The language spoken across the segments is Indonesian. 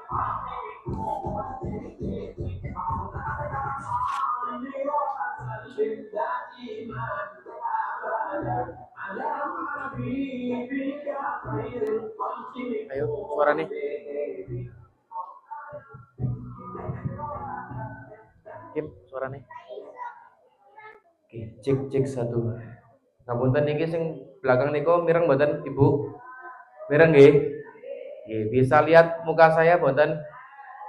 Ayo, suara nih. Kim, suara nih. Oke, cek cek satu. Ngapunten niki sing belakang niku mireng mboten, Ibu? Mireng nggih? Nggih, bisa lihat muka saya mboten?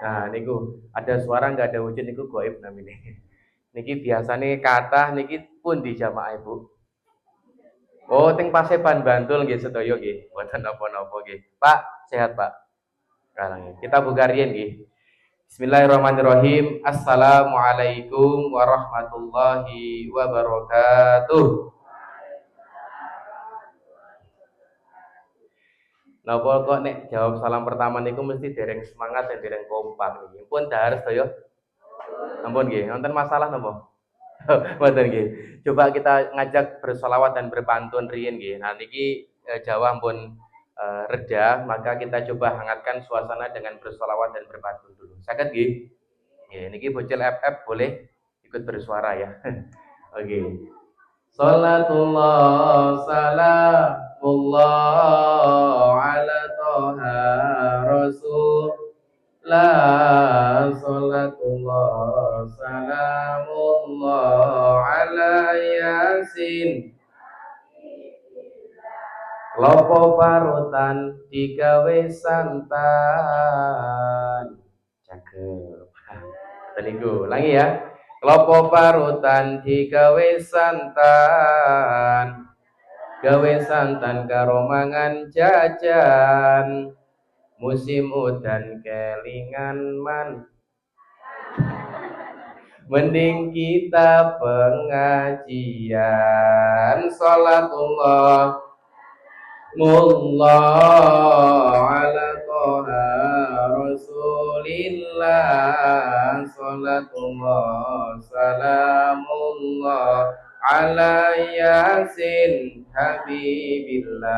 Nah, niku ada suara nggak ada wujud niku gaib namanya. Niki biasane kathah niki pun di jamaah Ibu. Oh, ting Paseban Bantul nggih sedaya nggih. Mboten napa-napa nggih. Pak, sehat, Pak? Sekarang kita buka riyen nggih. Bismillahirrahmanirrahim. Assalamualaikum warahmatullahi wabarakatuh. Napa kok nek jawab salam pertama niku mesti dereng semangat dan dereng kompak niki. Pun dahar sedaya. Ampun nggih, wonten masalah napa? Mboten nggih. Coba kita ngajak bersolawat dan berpantun riyin nggih. Nah niki Jawa ampun reda, maka kita coba hangatkan suasana dengan bersolawat dan berpantun dulu. Saged nggih? Nggih, niki bocil FF boleh ikut bersuara ya. Oke. Salatullah salamullah ala toha rasul la salatullah salamullah ala yasin lopo parutan digawe santan cakep tadiku ulangi ya lopo parutan digawe santan gawe santan karo mangan jajan musim udan kelingan mending kita pengajian salatullah mullah ala toha rasulillah salatullah salamullah ala yasin habibillah.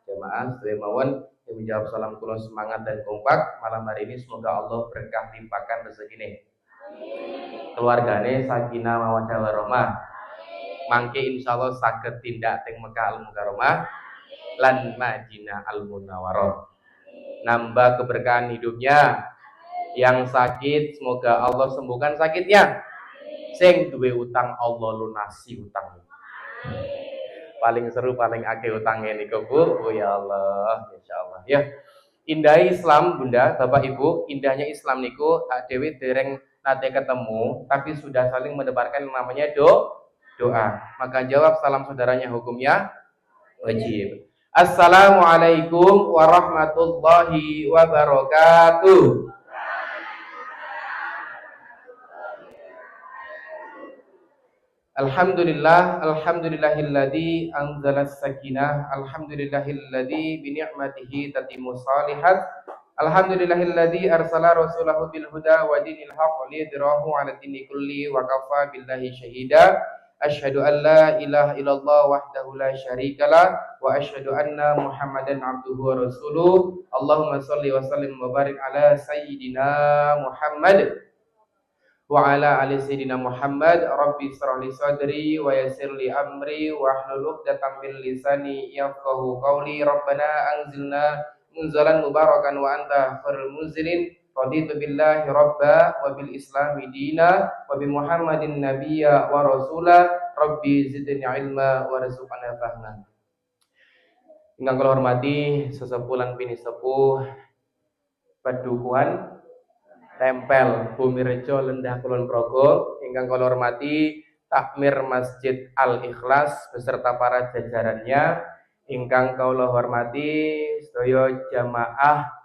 Jemaah sedaya mawon yang menjawab salam kula semangat dan kompak malam hari ini, semoga Allah berkah limpahkan rezekine. Keluargane sakinah mawaddah warahmah. Mangke insyaallah saged tindak teng Mekah Al Mukarramah lan Madinah Al Munawwarah. Nambah keberkahan hidupnya. Yang sakit semoga Allah sembuhkan sakitnya. Sing duwe utang Allah lunasi utang. Paling seru paling akeh utangnya niku Bu. Oh ya Allah, insyaallah. Ya. Indah Islam Bunda, Bapak Ibu, indahnya Islam niku dhewe dereng nate ketemu tapi sudah saling mendebarkan namanya doa. Maka jawab salam saudaranya hukumnya wajib. Assalamualaikum warahmatullahi wabarakatuh. Alhamdulillahilladzi anzalas sakinah, alhamdulillahilladzi bi ni'matihi tatimmu shalihat, alhamdulillahilladzi arsala rasulahu bil huda wa dinil haqq liyudhhirahu 'ala dini kulli wa kafa billahi syahida. Asyhadu an la ilaha illallah wahdahu la syarikalah wa asyhadu anna Muhammadan abduhu wa rasuluh. Allahumma shalli wa sallim wa barik ala sayyidina Muhammad wa ala ali sayyidina Muhammad. Rabbi shrah li sadri wa yassir li amri wa hlul 'uqdatam min lisani yafqahu qawli. Rabbana anzilna munzalan mubarakan wa anta khairul munzilin. Raditu billahi rabba wa bil islami dina wa bi Muhammadin nabiyya wa rasula. Rabbi zidni ilma warzuqna fahma. Ingkang kula hormati sesepuh lan bini sepuh padukuhan Tempel Bumirejo Lendah Kulon Progo, ingkang kula hormati Takmir Masjid Al Ikhlas beserta para jajarannya, ingkang kula hormati sedaya jamaah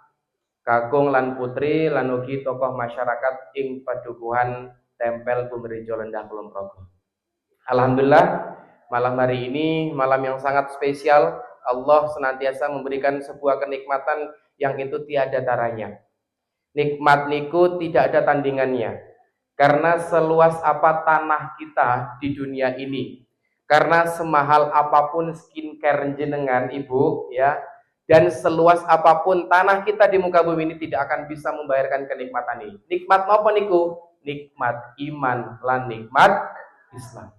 kakung lan putri lan ugi tokoh masyarakat ing padukuhan Tempel Bumirejo Lendah Kulon Progo. Alhamdulillah, malam hari ini malam yang sangat spesial. Allah senantiasa memberikan sebuah kenikmatan yang itu tiada taranya. Nikmat niku tidak ada tandingannya. Karena seluas apa tanah kita di dunia ini, karena semahal apapun skincare jenengan Ibu ya, Dan seluas apapun tanah kita di muka bumi ini tidak akan bisa membayarkan kenikmatan ini. Nikmat apa niku? Nikmat iman lan nikmat Islam.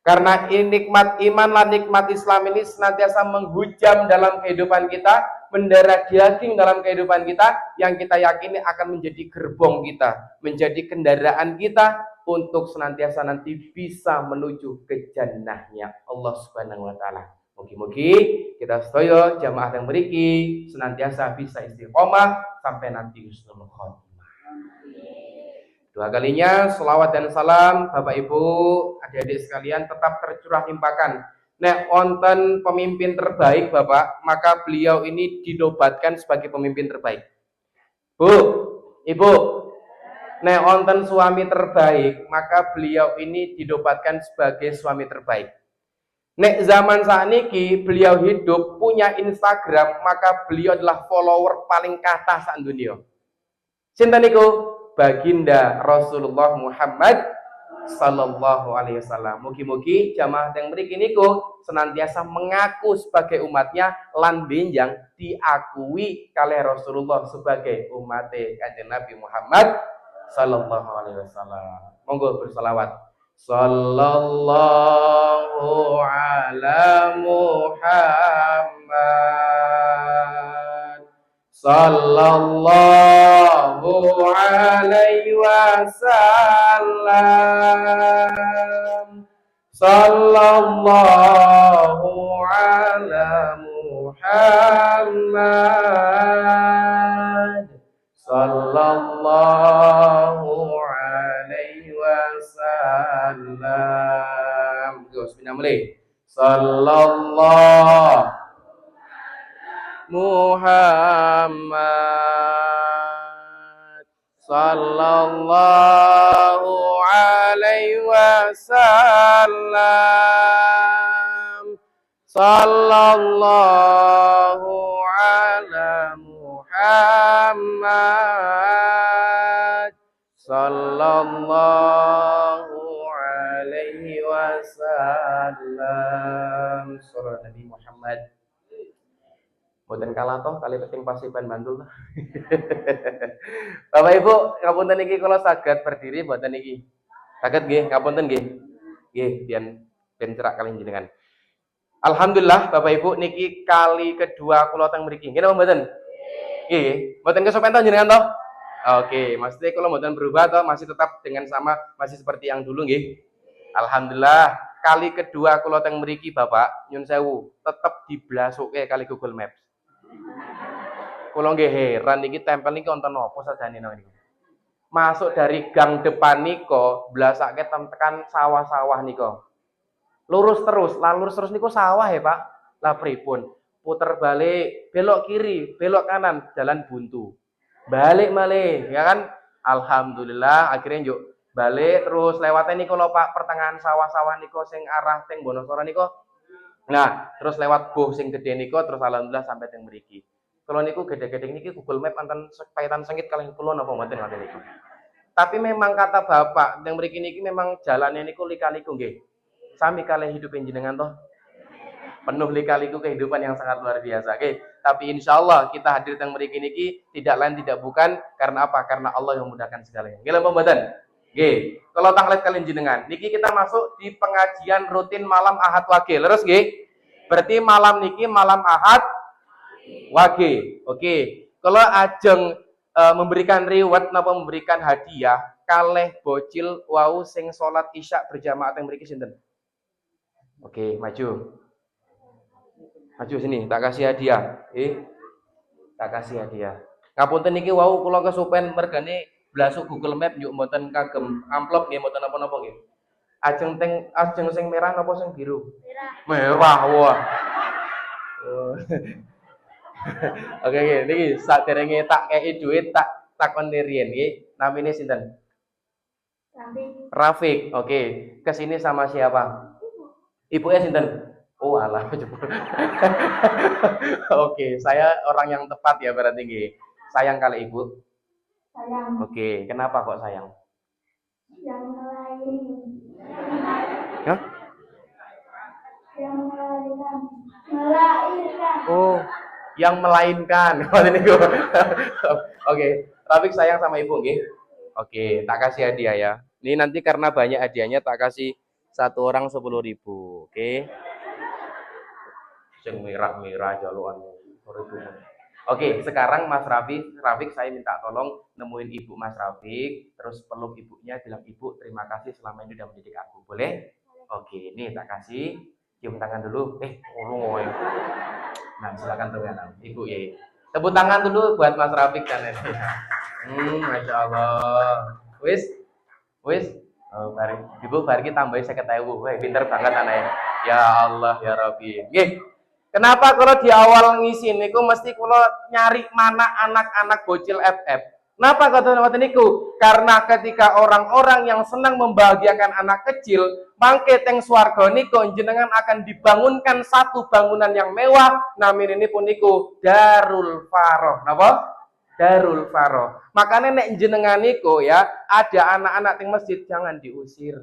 Karena ini nikmat iman dan nikmat Islam ini senantiasa menghujam dalam kehidupan kita, mendarah daging dalam kehidupan kita, yang kita yakini akan menjadi gerbong kita, menjadi kendaraan kita untuk senantiasa nanti bisa menuju ke jannahnya Allah Subhanahu wa taala. Mugi-mugi kita sedaya jamaah yang mriki senantiasa bisa istiqomah sampai nanti husnul khotimah. Dua kalinya selawat dan salam Bapak Ibu, adik-adik sekalian tetap tercurah limpahkan. Nek wonten pemimpin terbaik Bapak, maka beliau ini dinobatkan sebagai pemimpin terbaik. Bu, Ibu, nek wonten suami terbaik, maka beliau ini dinobatkan sebagai suami terbaik. Nek zaman saat ini beliau hidup punya Instagram, maka beliau adalah follower paling kata saat dunia. Sinten niku? Baginda Rasulullah Muhammad sallallahu alaihi wasallam. Mugi-mugi jamaah yang mriki niku senantiasa mengaku sebagai umatnya lan benjang diakui kalih Rasulullah sebagai umatnya Kanjeng Nabi Muhammad sallallahu alaihi wasallam. Monggo berselawat. Sallallahu ala Muhammad. Sallallahu alaihi wasallam. Sallallahu ala Muhammad. Sallallahu alaihi wasallam. Bismillah. Sallallahu Muhammad sallallahu alaihi wasallam. Sallallahu ala Muhammad sallallahu alaihi wasallam. Surah Nabi Muhammad. Boten kalah toh kali penting pasiban bantul. Bapak Ibu, ngapunten niki kula saged berdiri boten niki. Saged nggih, ngapunten nggih. Nggih, ben cerak kali jenengan. Alhamdulillah Bapak Ibu niki kali kedua kula teng mriki. Nggih napa mboten? Nggih, mboten kesopen toh jenengan toh? Oke, maksudnya kula mboten berubah toh, masih tetap dengan sama, masih seperti yang dulu nggih. Alhamdulillah, kali kedua kula teng mriki Bapak, nyun sewu, tetep diblasuke kali Google Maps. Kula nggih heran iki tempel niki wonten napa sajane niku. Masuk dari gang depan niko, blasake tekan sawah-sawah niko. Lurus terus niku sawah ya, Pak. Lah pripun? Puter balik, belok kiri, belok kanan, jalan buntu. Balik malih, ya kan? Alhamdulillah akhirnya yuk balik terus lewatnya niko lho Pak, pertengahan sawah-sawah niko sing arah teng Wonosoro niko. Nah, terus lewat buh sing gede niko terus alhamdulillah sampai teng mriki. Kalau niku gede-gede niki Google Map anten kaitan sengit kalian kula napa mboten ngoten niku. Tapi memang kata Bapak, yang mriki niki memang jalannya niku lika-liku nggih. Sami kalih hidup jenengan toh. Penuh lika-liku kehidupan yang sangat luar biasa. Oke, tapi insya Allah kita hadir teng mriki niki tidak lain tidak bukan karena apa? Karena Allah yang memudahkan segalanya. Nggih lho mboten? Nggih. Kalau tanglet kalian jenengan, niki kita masuk di pengajian rutin malam Ahad Wage. Leres nggih? Berarti malam niki malam Ahad Wage. Oke. Kalau ajeng memberikan reward napa memberikan hadiah kalih bocil wau sing salat Isya berjamaah teng mriki sinten? Oke, maju. Maju sini, tak kasih hadiah. Tak kasih hadiah. Ngapunten niki wau kula kesupen mergane blasuk Google Map yuk mboten kagem amplop nggih mboten napa-napa nggih. Ajeng sing merah napa sing biru? Merah. Wah. Oke, niki saderenge tak kei duit tak takon riyen nggih. Namine sinten? Rafiq. Oke, kesini sama siapa? Ibunya sinten? Oh alah. Oke, saya orang yang tepat ya berarti nggih. Sayang kali ibu. Sayang. Oke, kenapa kok sayang? Yang melahirkan. Hah? Yang melahirkan. Oh, yang melainkan. Oke, Rafiq sayang sama ibu, nggih. Oke, tak kasih hadiah ya. Ini nanti karena banyak hadiahnya tak kasih satu orang 10.000. Oke. Sing merah-merah jaluan. Oke, sekarang Mas Rafiq saya minta tolong nemuin ibu Mas Rafiq, terus peluk ibunya, bilang ibu terima kasih selama ini udah mendidik aku. Boleh? Oke, ini tak kasih. Cium tangan dulu. Ulung. Nah, silakan tangan ibu ya. Tepuk tangan dulu buat Mas Rafiq dan Masya Allah. Wis. Oh, ibu bari tambahin 50.000. Wah, pinter banget anaknya. Ya Allah, ya Rabbi. Nggih. Kenapa kalau di awal ngisi niku mesti kalau nyari mana anak-anak bocil FF? Kenapa kata ngoten niku? Karena ketika orang-orang yang senang membahagiakan anak kecil, mangke teng swarga niku jenengan akan dibangunkan satu bangunan yang mewah, namin ini pun niku Darul Faroh. Napa? Darul Faroh. Makanya nek jenengan niku ya, ada anak-anak teng masjid jangan diusir.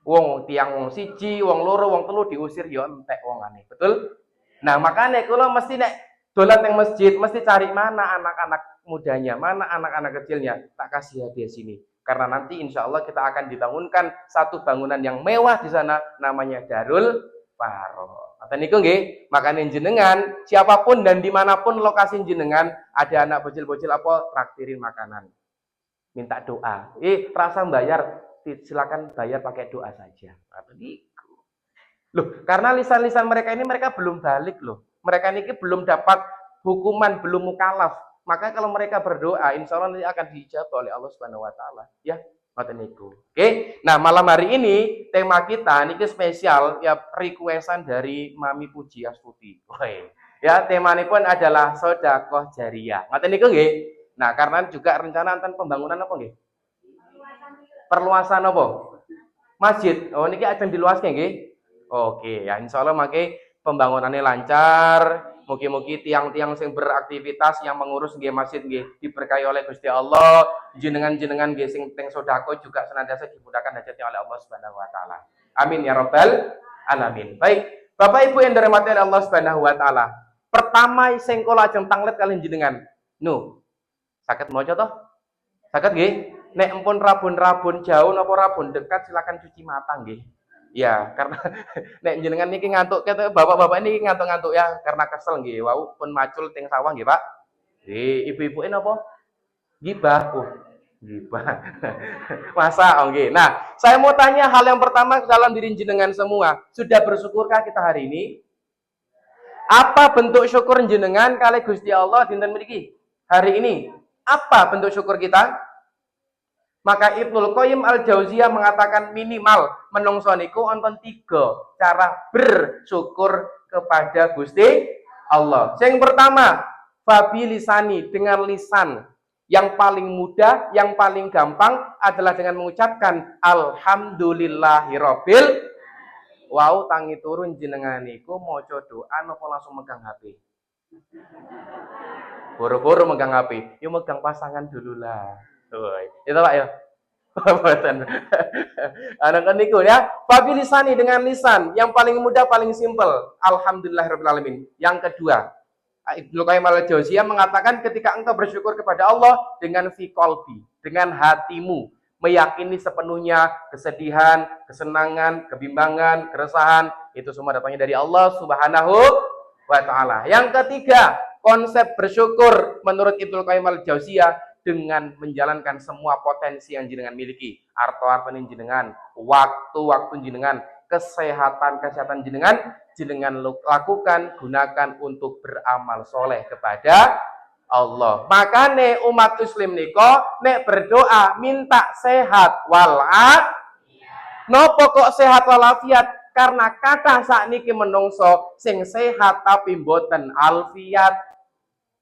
Wong tiang siji, wong loro, wong telu diusir ya entek wongane. Betul? Nah, makanya kalau mesti nek dolan yang masjid, mesti cari mana anak-anak mudanya, mana anak-anak kecilnya, tak kasih hadiah sini. Karena nanti insya Allah kita akan dibangunkan satu bangunan yang mewah di sana, namanya Darul Faroh. Atau niku nggih, makanya jenengan, siapapun dan dimanapun lokasi jenengan, ada anak bocil-bocil apa, traktirin makanan. Minta doa. Terasa bayar, silakan bayar pakai doa saja. Atau loh, karena lisan-lisan mereka ini mereka belum balik loh. Mereka ini belum dapat hukuman, belum mukalaf. Maka kalau mereka berdoa, insya Allah nanti akan dijawab oleh Allah Subhanahu Wa Taala. Ya, ngoten niku. Oke. Nah, malam hari ini tema kita ini spesial ya requestan dari Mami Puji Astuti. Oke. Ya, tema ini pun adalah sedekah jariyah. Ngoten niku nggih. Nah, karena juga rencana enten pembangunan apa nggih? Perluasan apa? Masjid. Oh, niki akan diluaskan nggih. Oke, ya insya Allah makai pembangunannya lancar. Mugi-mugi tiang-tiang yang beraktivitas yang mengurus nggih masjid nggih diberkahi oleh Gusti Allah. Jenengan-jenengan nggih sing teng sedekah juga senantiasa dimudahkan hajatnya oleh Allah Subhanahu wa taala. Amin ya rabbal alamin. Baik, Bapak Ibu yang dirahmati oleh Allah Subhanahu wa taala. Pertama sing kula ajeng tanglet kalian jenengan. Saged maca toh? Saged nggih? Nek empun rabun-rabun jauh napa rabun dekat silakan cuci mata nggih. Ya, karena nek jenengan niki ngantuk kata bapak-bapak ini ngantuk-ngantuk ya karena kesel nggih. Wau pun macul teng sawah nggih, Pak. Ibu-ibu ini apa? Gibah. Gibah. Masa nggih. Nah, saya mau tanya hal yang pertama dalam diri jenengan semua. Sudah bersyukurkah kita hari ini? Apa bentuk syukur jenengan kali Gusti Allah dinten mriki? Hari ini, apa bentuk syukur kita? Maka Ibnul Qayyim Al-Jauziyah mengatakan minimal menungso niku wonten 3 cara bersyukur kepada Gusti Allah. Yang pertama, fabi lisani, dengan lisan. Yang paling mudah, yang paling gampang adalah dengan mengucapkan alhamdulillahirabbil. Wow, tangi turun jenengan niku maca doa napa langsung megang HP? Boro-boro megang HP. Yuk megang pasangan dulu lah. Itu Pak ya. Anak kan niku ya. Fabilisani, dengan lisan, yang paling mudah, paling simpel. Alhamdulillahirabbil alamin. Yang kedua, Ibnu Qayyim Al-Jauziyah mengatakan ketika engkau bersyukur kepada Allah dengan fi qalbi, dengan hatimu, meyakini sepenuhnya kesedihan, kesenangan, kebimbangan, keresahan, itu semua datangnya dari Allah Subhanahu wa taala. Yang ketiga, konsep bersyukur menurut Ibnu Qayyim Al-Jauziyah dengan menjalankan semua potensi yang jenengan miliki, harta jenengan, waktu jenengan, kesehatan jenengan lakukan, gunakan untuk beramal soleh kepada Allah. Makanya umat muslim niko nek berdoa minta sehat walafiat. Nopo kok sehat walafiat? Karena kata sakniki menungso sing sehat tapi mboten alfiat.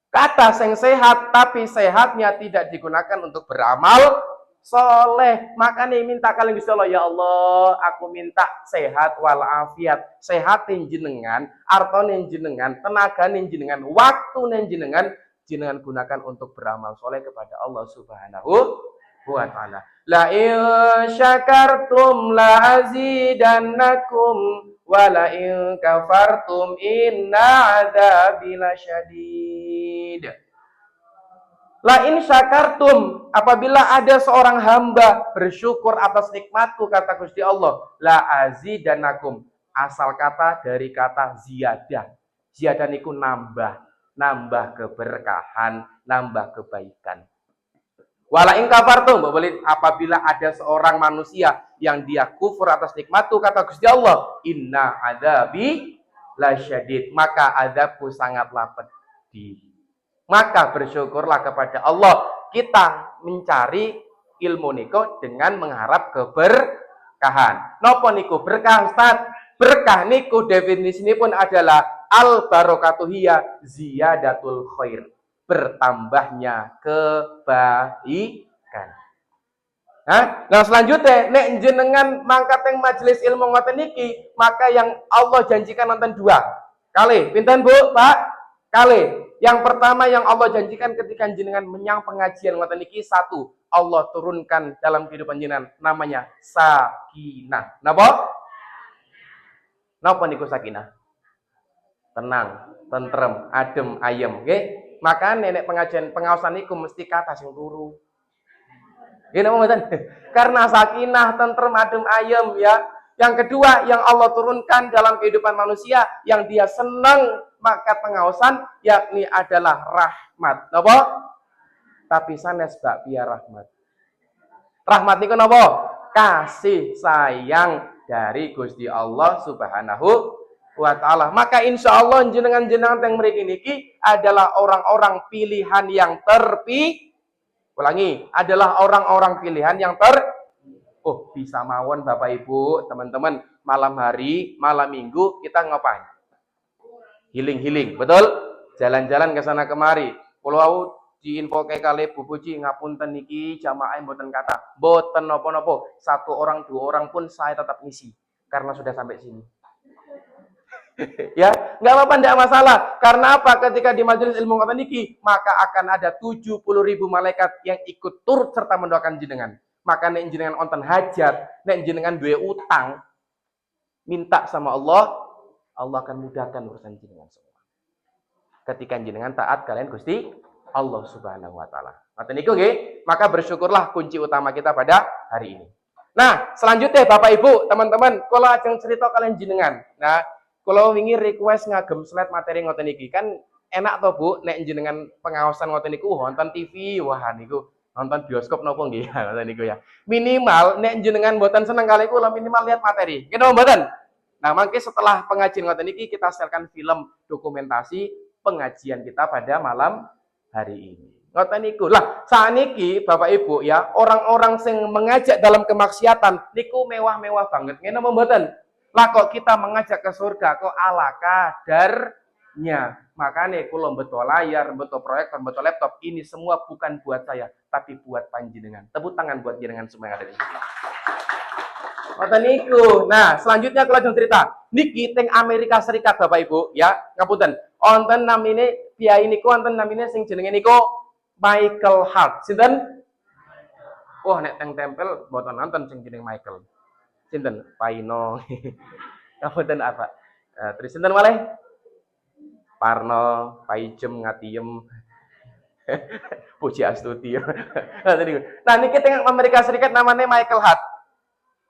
Kata sing sehat, tapi sehatnya tidak digunakan untuk beramal soleh. Makanya minta kalian Gusti Allah, ya Allah, aku minta sehat walafiat. Sehatin jenengan, artonin jenengan, tenaga jenengan, waktu jenengan gunakan untuk beramal soleh kepada Allah Subhanahu wa taala. La in syakartum la azidannakum Wala in kafartum inna adzabi lasyadid. La in syakartum, apabila ada seorang hamba bersyukur atas nikmatku, kata Gusti Allah, la azidanakum, asal kata dari kata ziyadah. Ziyadah niku nambah, nambah keberkahan, nambah kebaikan. Wala in kafartum, apabila ada seorang manusia yang dia kufur atas nikmatku, kata Gusti Allah, inna adzabi lasyadid, maka azabku sangatlah pedih. Maka bersyukurlah kepada Allah. Kita mencari ilmu niku dengan mengharap keberkahan. Napa niku berkah, Ustaz? Berkah niku definisi pun adalah al barakatuhiyya ziyadatul khair, bertambahnya kebaikan. Nah selanjutnya, nek jenengan mangkat yang majelis ilmu ngoten niki, maka yang Allah janjikan nonton dua kali. Pinten Bu, Pak? Kali. Yang pertama yang Allah janjikan ketika jenengan menyang pengajian ngoten niki, satu, Allah turunkan dalam kehidupan jenengan namanya sakinah. Napa? Napa niku sakinah? Tenang, tentrem, adem, ayem, nggih. Maka nenek pengajian pengaosan niku mesti kata sing turu. Nggih napa mboten? Karena sakinah, tentrem, adem, ayem ya. Yang kedua yang Allah turunkan dalam kehidupan manusia yang dia senang maka pengaosan yakni adalah rahmat. Napa? Tapi sanes bakpia rahmat. Rahmat niku napa? Kasih sayang dari Gusti Allah Subhanahu wa taala. Maka insya Allah jenengan-jenengan yang mriki niki adalah orang-orang pilihan yang ulangi, adalah orang-orang pilihan yang bisa mawon Bapak Ibu, teman-teman, malam hari, malam minggu kita ngapain? Healing, betul? Jalan-jalan ke sana kemari. Kalau diinfoke kali Bu Puji, ngapunten niki jamaah mboten kata, mboten nopo-nopo. Satu orang, dua orang pun saya tetap ngisi karena sudah sampai sini. Ya, nggak apa-apa, enggak masalah. Karena apa? Ketika di majelis ilmu ngoten niki, maka akan ada 70.000 malaikat yang ikut turut serta mendoakan jenengan. Maka nek jenengan onten hajat, nek jenengan duwe utang, minta sama Allah, Allah akan mudahkan urusan jenengan semua. Ketika jenengan taat kalian Gusti Allah Subhanahu wa taala. Ngoten niku nggih, maka bersyukurlah kunci utama kita pada hari ini. Nah, selanjutnya Bapak Ibu, teman-teman, kula ajeng cerita kalian jenengan. Nah, kula wingi request ngagem slide materi ngoten niki. Kan enak to Bu, nek jenengan pengawasan ngoten niku wonten TV, wah niku nonton bioskop nopo nggih ngoten niku ya. Minimal nek jenengan mboten seneng kali kula minimal lihat materi. Kenapa mboten? Nah, mangke setelah pengajian ngoten niki kita siarkan film dokumentasi pengajian kita pada malam hari ini. Ngoten niku. Lah, saniki Bapak Ibu ya, orang-orang sing mengajak dalam kemaksiatan niku mewah-mewah banget. Ngene apa mboten? Lah kok kita mengajak ke surga kok ala kadarnya. Makanya kula betul layar, betul proyektor, betul laptop, ini semua bukan buat saya, tapi buat panjenengan. Tepuk tangan buat jenengan semua yang ada di sini. Ngoten niku. Nah, selanjutnya kula jeng cerita. Niki teng Amerika Serikat Bapak Ibu, ya, ngapunten. Wonten namine piyai niku wonten namine sing jenenge niku Michael Hart. Sinten? Wah, nek teng tempel mboten nonton sing jeneng Michael. Sinten? Paino. Ngapunten apa? Terus sinten malih? Parno, Paijem, Ngatiem, Puji Astuti. Nah, niki teng Amerika Serikat namanya Michael Hart.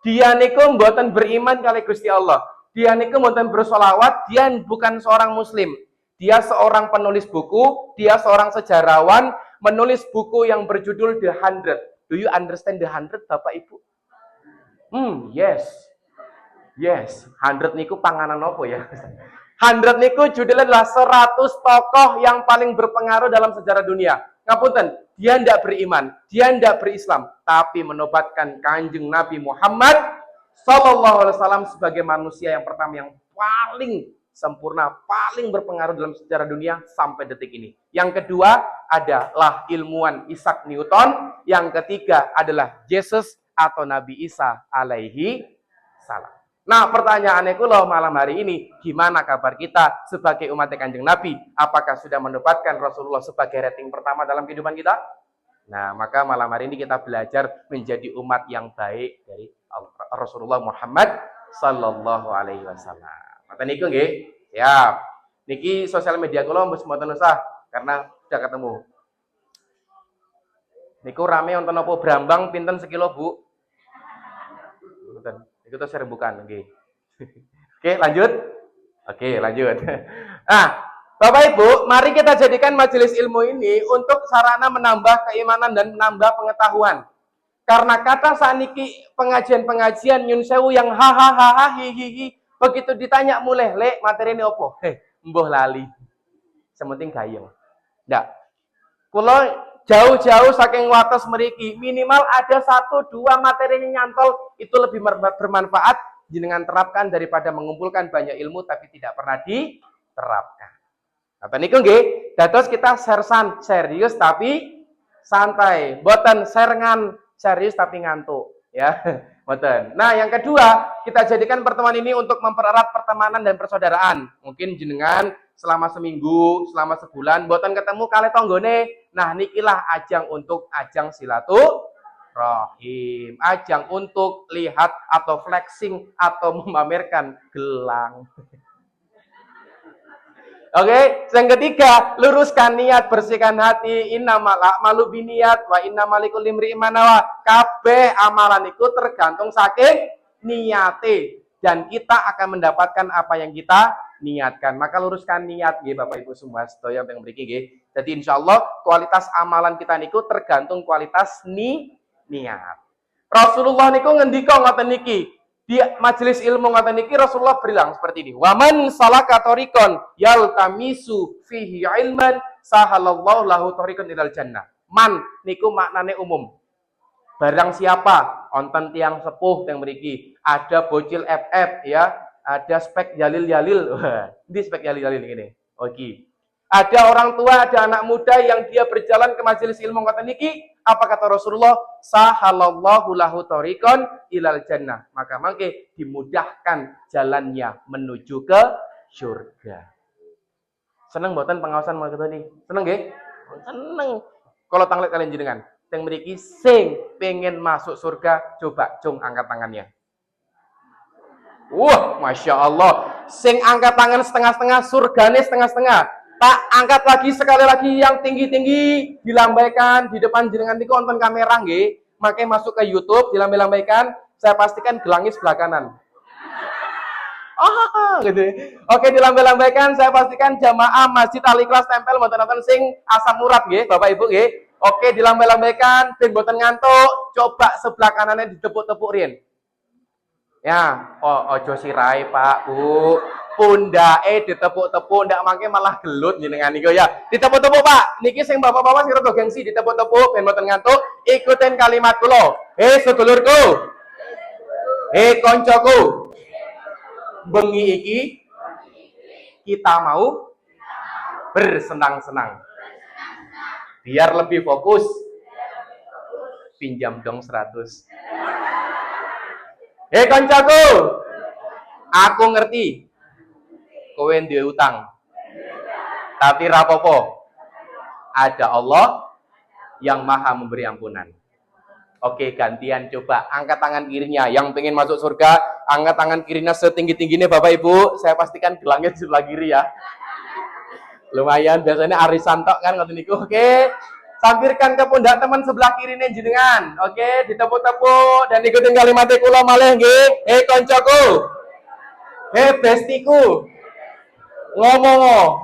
Dia niku mboten beriman kali Gusti Allah. Dia niku mboten bersolawat, dia bukan seorang muslim. Dia seorang penulis buku, dia seorang sejarawan, menulis buku yang berjudul The 100. Do you understand The 100, Bapak Ibu? Yes. 100 niku panganan opo ya? 100 niku judulnya adalah 100 tokoh yang paling berpengaruh dalam sejarah dunia. Ngapunten, dia tidak beriman, dia tidak berislam, tapi menobatkan Kanjeng Nabi Muhammad Sallallahu Alaihi Wasallam sebagai manusia yang pertama yang paling sempurna, paling berpengaruh dalam sejarah dunia sampai detik ini. Yang kedua adalah ilmuwan Isaac Newton, yang ketiga adalah Yesus atau Nabi Isa alaihi salam. Nah, pertanyaannya kula malam hari ini, gimana kabar kita sebagai umat Kanjeng Nabi? Apakah sudah mendapatkan Rasulullah sebagai rating pertama dalam kehidupan kita? Nah, maka malam hari ini kita belajar menjadi umat yang baik dari Rasulullah Muhammad sallallahu alaihi wasallam. Mata niku nggih. Siap. Niki sosial media kula mbus mboten usah karena sudah ketemu. Niku rame wonten napa brambang pinten sekilo, Bu? Mboten. Niku tos rembukan nggih. Oke, lanjut. Oke, lanjut. Nah, Bapak Ibu, mari kita jadikan majelis ilmu ini untuk sarana menambah keimanan dan menambah pengetahuan. Karena kata saniki pengajian-pengajian nyun sewu yang hahaha hihihi, begitu ditanya mulai lek materi ini opo? Mbuh lali. Sementing gayeng. Ndak. Kula jauh-jauh saking wates meriki, minimal ada 1-2 materi yang nyantol itu lebih bermanfaat jenengan terapkan daripada mengumpulkan banyak ilmu tapi tidak pernah diterapkan. Apa niku nggih? Dados kita sersan serius tapi santai, boten serengan serius tapi ngantuk, ya. Boten. Nah, yang kedua, kita jadikan pertemuan ini untuk mempererat pertemanan dan persaudaraan. Mungkin jenengan selama seminggu, selama sebulan boten ketemu kali tonggone. Nah, nikilah ajang untuk ajang silaturahim, ajang untuk lihat atau flexing atau memamerkan gelang. Oke, yang ketiga, luruskan niat, bersihkan hati. Innamal a'malu biniat wa innamal likulli imri'in ma nawa. Kabeh amalan itu tergantung saking niate dan kita akan mendapatkan apa yang kita niatkan. Maka luruskan niat nggih Bapak Ibu semua sedaya yang mriki nggih. Jadi insyaallah kualitas amalan kita niku tergantung kualitas niat. Rasulullah niku ngendika ngoten niki. Di majelis ilmu ngoten niki Rasulullah bilang seperti ini. Waman salaka tariqan yaltamisu fihi ilman sahalallahu lahu tariqan ilal jannah. Man niku maknane umum. Barang siapa onten tiang sepuh yang mriki, ada bocil FF ya, ada spek jalil-jalil. Ini spek jalil-jalil ini. Oke. Ada orang tua, ada anak muda yang dia berjalan ke majelis ilmu ngoten niki, apa kata Rasulullah? Sahalallahu lahu tariqan ilal jannah. Maka mangke dimudahkan jalannya menuju ke surga. Seneng mboten pengawasan ngoten niki? Seneng nggih? Seneng. Kalau tanglet kalian jenengan, yang mriki sing pengen masuk surga, coba cung angkat tangannya. Wah, Masya Allah. Sing angkat tangan setengah-setengah, surgane setengah-setengah. Tak angkat lagi sekali lagi yang tinggi-tinggi, dilambaikan di depan jenengan niku wonten kamera nggih. Makanya masuk ke YouTube, dilambai-lambaikan, saya pastikan gelangnya sebelah kanan. Gitu. Oke, dilambai-lambaikan, saya pastikan jamaah Masjid Al Ikhlas tempel mboten-mboten sing asam urat nggih, Bapak Ibu nggih. Oke, dilambai-lambaikan, ben mboten ngantuk, coba sebelah kanannya ditepuk-tepuk riyen. Ya, ojo sirai Pak, Bu. Pundake ditepuk-tepuk, ndak mangke malah gelut jenengan niku ya. Ditepuk-tepuk Pak. Niki sing bapak-bapak sing rada gengsi ditepuk-tepuk ben mboten ngantuk. Ikutin kalimat kula. Sedulurku. Koncoku. Bengi iki kita mau bersenang-senang. Biar lebih fokus. Pinjam dong 100. Koncoku. Aku ngerti. Kowe duwe utang. Tapi rapopo. Ada Allah yang maha memberi ampunan. Oke, gantian coba angkat tangan kirinya. Yang pengen masuk surga, angkat tangan kirinya setinggi-tingginya Bapak Ibu. Saya pastikan gelangnya di sebelah kiri ya. Lumayan, biasanya arisan tok kan ngoten niku. Oke. Sampirkan ke pundak teman sebelah kiri nih jenengan. Oke, ditepuk-tepuk dan ikutin kalimat kula malih nggih. Koncoku. Bestiku. Ngomong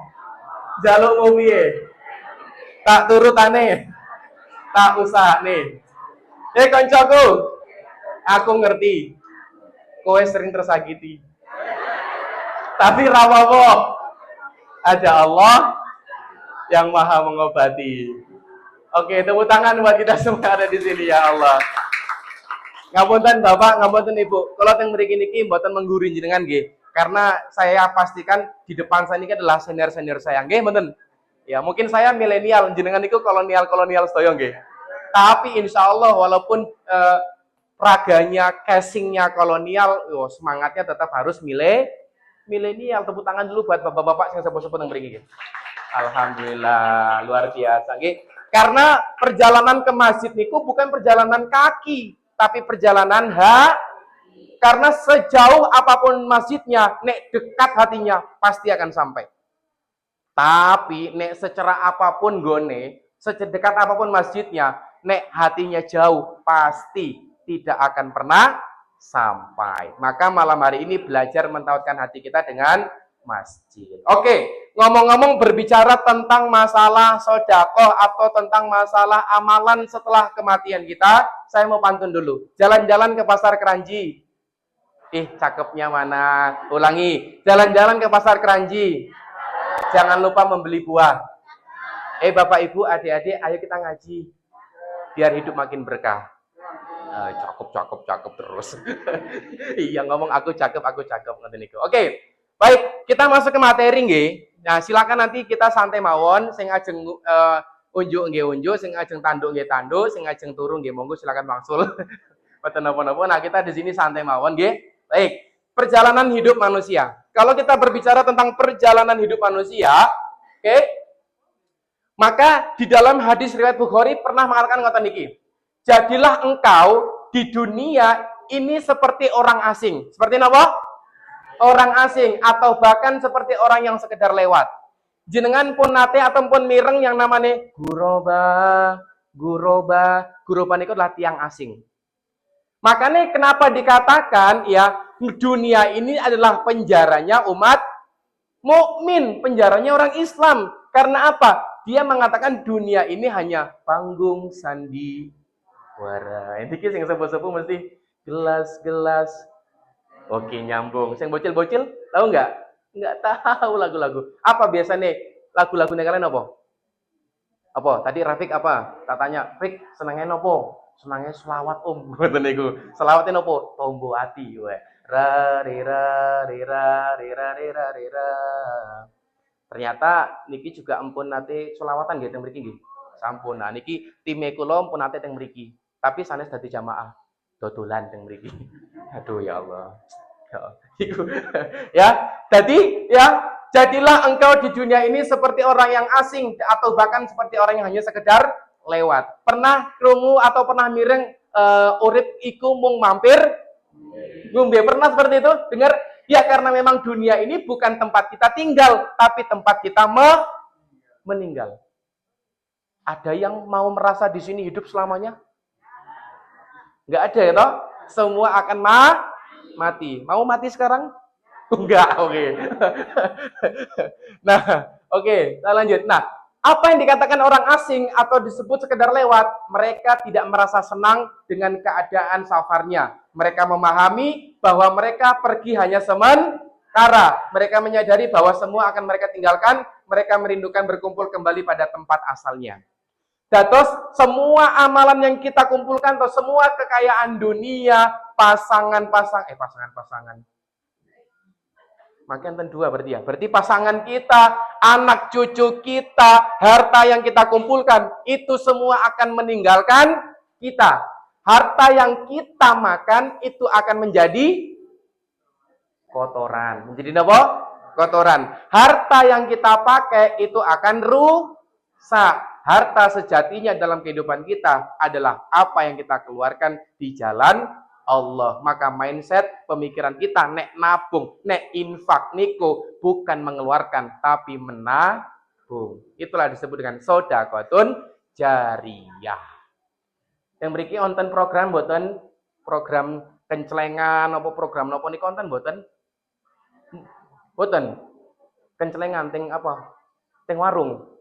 jalukmu piye? Tak turutane. Tak usah nih. Koncoku. Aku ngerti. Kowe sering tersakiti. Tapi ra apa-apa. Ada Allah yang maha mengobati. Oke, tepuk tangan buat kita semua ada di sini ya Allah. Ngapunten Bapak, ngapunten Ibu. Kalau teng mriki niki mboten mengguri jenengan nggih. Karena saya pastikan di depan saya ini adalah senior-senior saya. Nggih, mboten? Ya, mungkin saya milenial, jenengan niku kolonial-kolonial sedaya nggih. Tapi insya Allah walaupun raganya, casingnya kolonial, semangatnya tetap harus milenial. Tepuk tangan dulu buat bapak-bapak yang sepuh-sepuh yang mriki. Alhamdulillah, luar biasa nggih. Karena perjalanan ke masjid niku bukan perjalanan kaki, tapi perjalanan Karena sejauh apapun masjidnya, nek dekat hatinya pasti akan sampai. Tapi nek secerah apapun gone, sedekat apapun masjidnya, nek hatinya jauh pasti tidak akan pernah sampai. Maka malam hari ini belajar mentauhidkan hati kita dengan masjid. Oke, ngomong-ngomong berbicara tentang masalah sedekah atau tentang masalah amalan setelah kematian kita, saya mau pantun dulu. Jalan-jalan ke pasar Keranji. Cakepnya mana? Ulangi. Jalan-jalan ke pasar Keranji. Jangan lupa membeli buah. Bapak Ibu, adik-adik, ayo kita ngaji. Biar hidup makin berkah. Cakep terus. Iya, ngomong aku cakep. Oke, baik, kita masuk ke materi nggih. Nah, silakan nanti kita santai mawon, sing ajeng unjuk nggih unjuk, sing ajeng tanduk nggih tanduk, sing ajeng turu nggih monggo silakan wangsul. Mboten napa-napa. Nah, kita di sini santai mawon nggih. Baik, perjalanan hidup manusia. Kalau kita berbicara tentang perjalanan hidup manusia, oke, maka di dalam hadis riwayat Bukhari pernah mengatakan ngoten niki. Jadilah engkau di dunia ini seperti orang asing. Seperti apa? Orang asing atau bahkan seperti orang yang sekedar lewat. Jenengan pun nate ataupun mireng yang namanya guroba niku adalah tiang asing. Makanya kenapa dikatakan ya dunia ini adalah penjaranya umat mukmin, penjaranya orang Islam. Karena apa? Dia mengatakan dunia ini hanya panggung sandiwara. Ini sing sepuh-sepuh mesti gelas-gelas. Oke, nyambung. Sing bocil-bocil tahu nggak? Nggak tahu lagu-lagu. Apa biasanya lagu-lagunya kalian apa? Apa? Tadi Rafiq apa? Tak tanya, Fik senengnya apa? Senangnya selawat ngoten niku. Selawate napa? Tombo ati wae. Ra ri ra ri ra ri ra ri ra ri ra. Ternyata niki juga ampun nate selawatan nggih teng mriki nggih. Sampun. Nah niki time kula ampun nate teng mriki. Tapi sanes dadi jamaah dodolan teng mriki. Aduh ya Allah. Ya, jadi ya jadilah engkau di dunia ini seperti orang yang asing atau bahkan seperti orang yang hanya sekedar lewat. Pernah krungu atau pernah mireng urip iku mung mampir? Ngombe pernah seperti itu? Dengar? Ya karena memang dunia ini bukan tempat kita tinggal, tapi tempat kita meninggal. Ada yang mau merasa di sini hidup selamanya? Enggak ada ya toh? Semua akan mati. Mau mati sekarang? Enggak, oke. Nah, oke, kita lanjut. Nah, apa yang dikatakan orang asing atau disebut sekedar lewat, mereka tidak merasa senang dengan keadaan safarnya. Mereka memahami bahwa mereka pergi hanya sementara. Mereka menyadari bahwa semua akan mereka tinggalkan, mereka merindukan berkumpul kembali pada tempat asalnya. Dados semua amalan yang kita kumpulkan atau semua kekayaan dunia, pasangan. Makin dua berarti ya. Berarti pasangan kita, anak cucu kita, harta yang kita kumpulkan, itu semua akan meninggalkan kita. Harta yang kita makan itu akan menjadi kotoran. Menjadi apa? Kotoran. Harta yang kita pakai itu akan rusak. Harta sejatinya dalam kehidupan kita adalah apa yang kita keluarkan di jalan Allah. Maka mindset pemikiran kita nek nabung, nek infak niku bukan mengeluarkan tapi menabung. Itulah disebut dengan sedekahun jariyah. Yang mriki wonten program mboten? Program kencelengan apa program napa niku wonten mboten? Mboten. Kencelengan teng apa? Teng warung.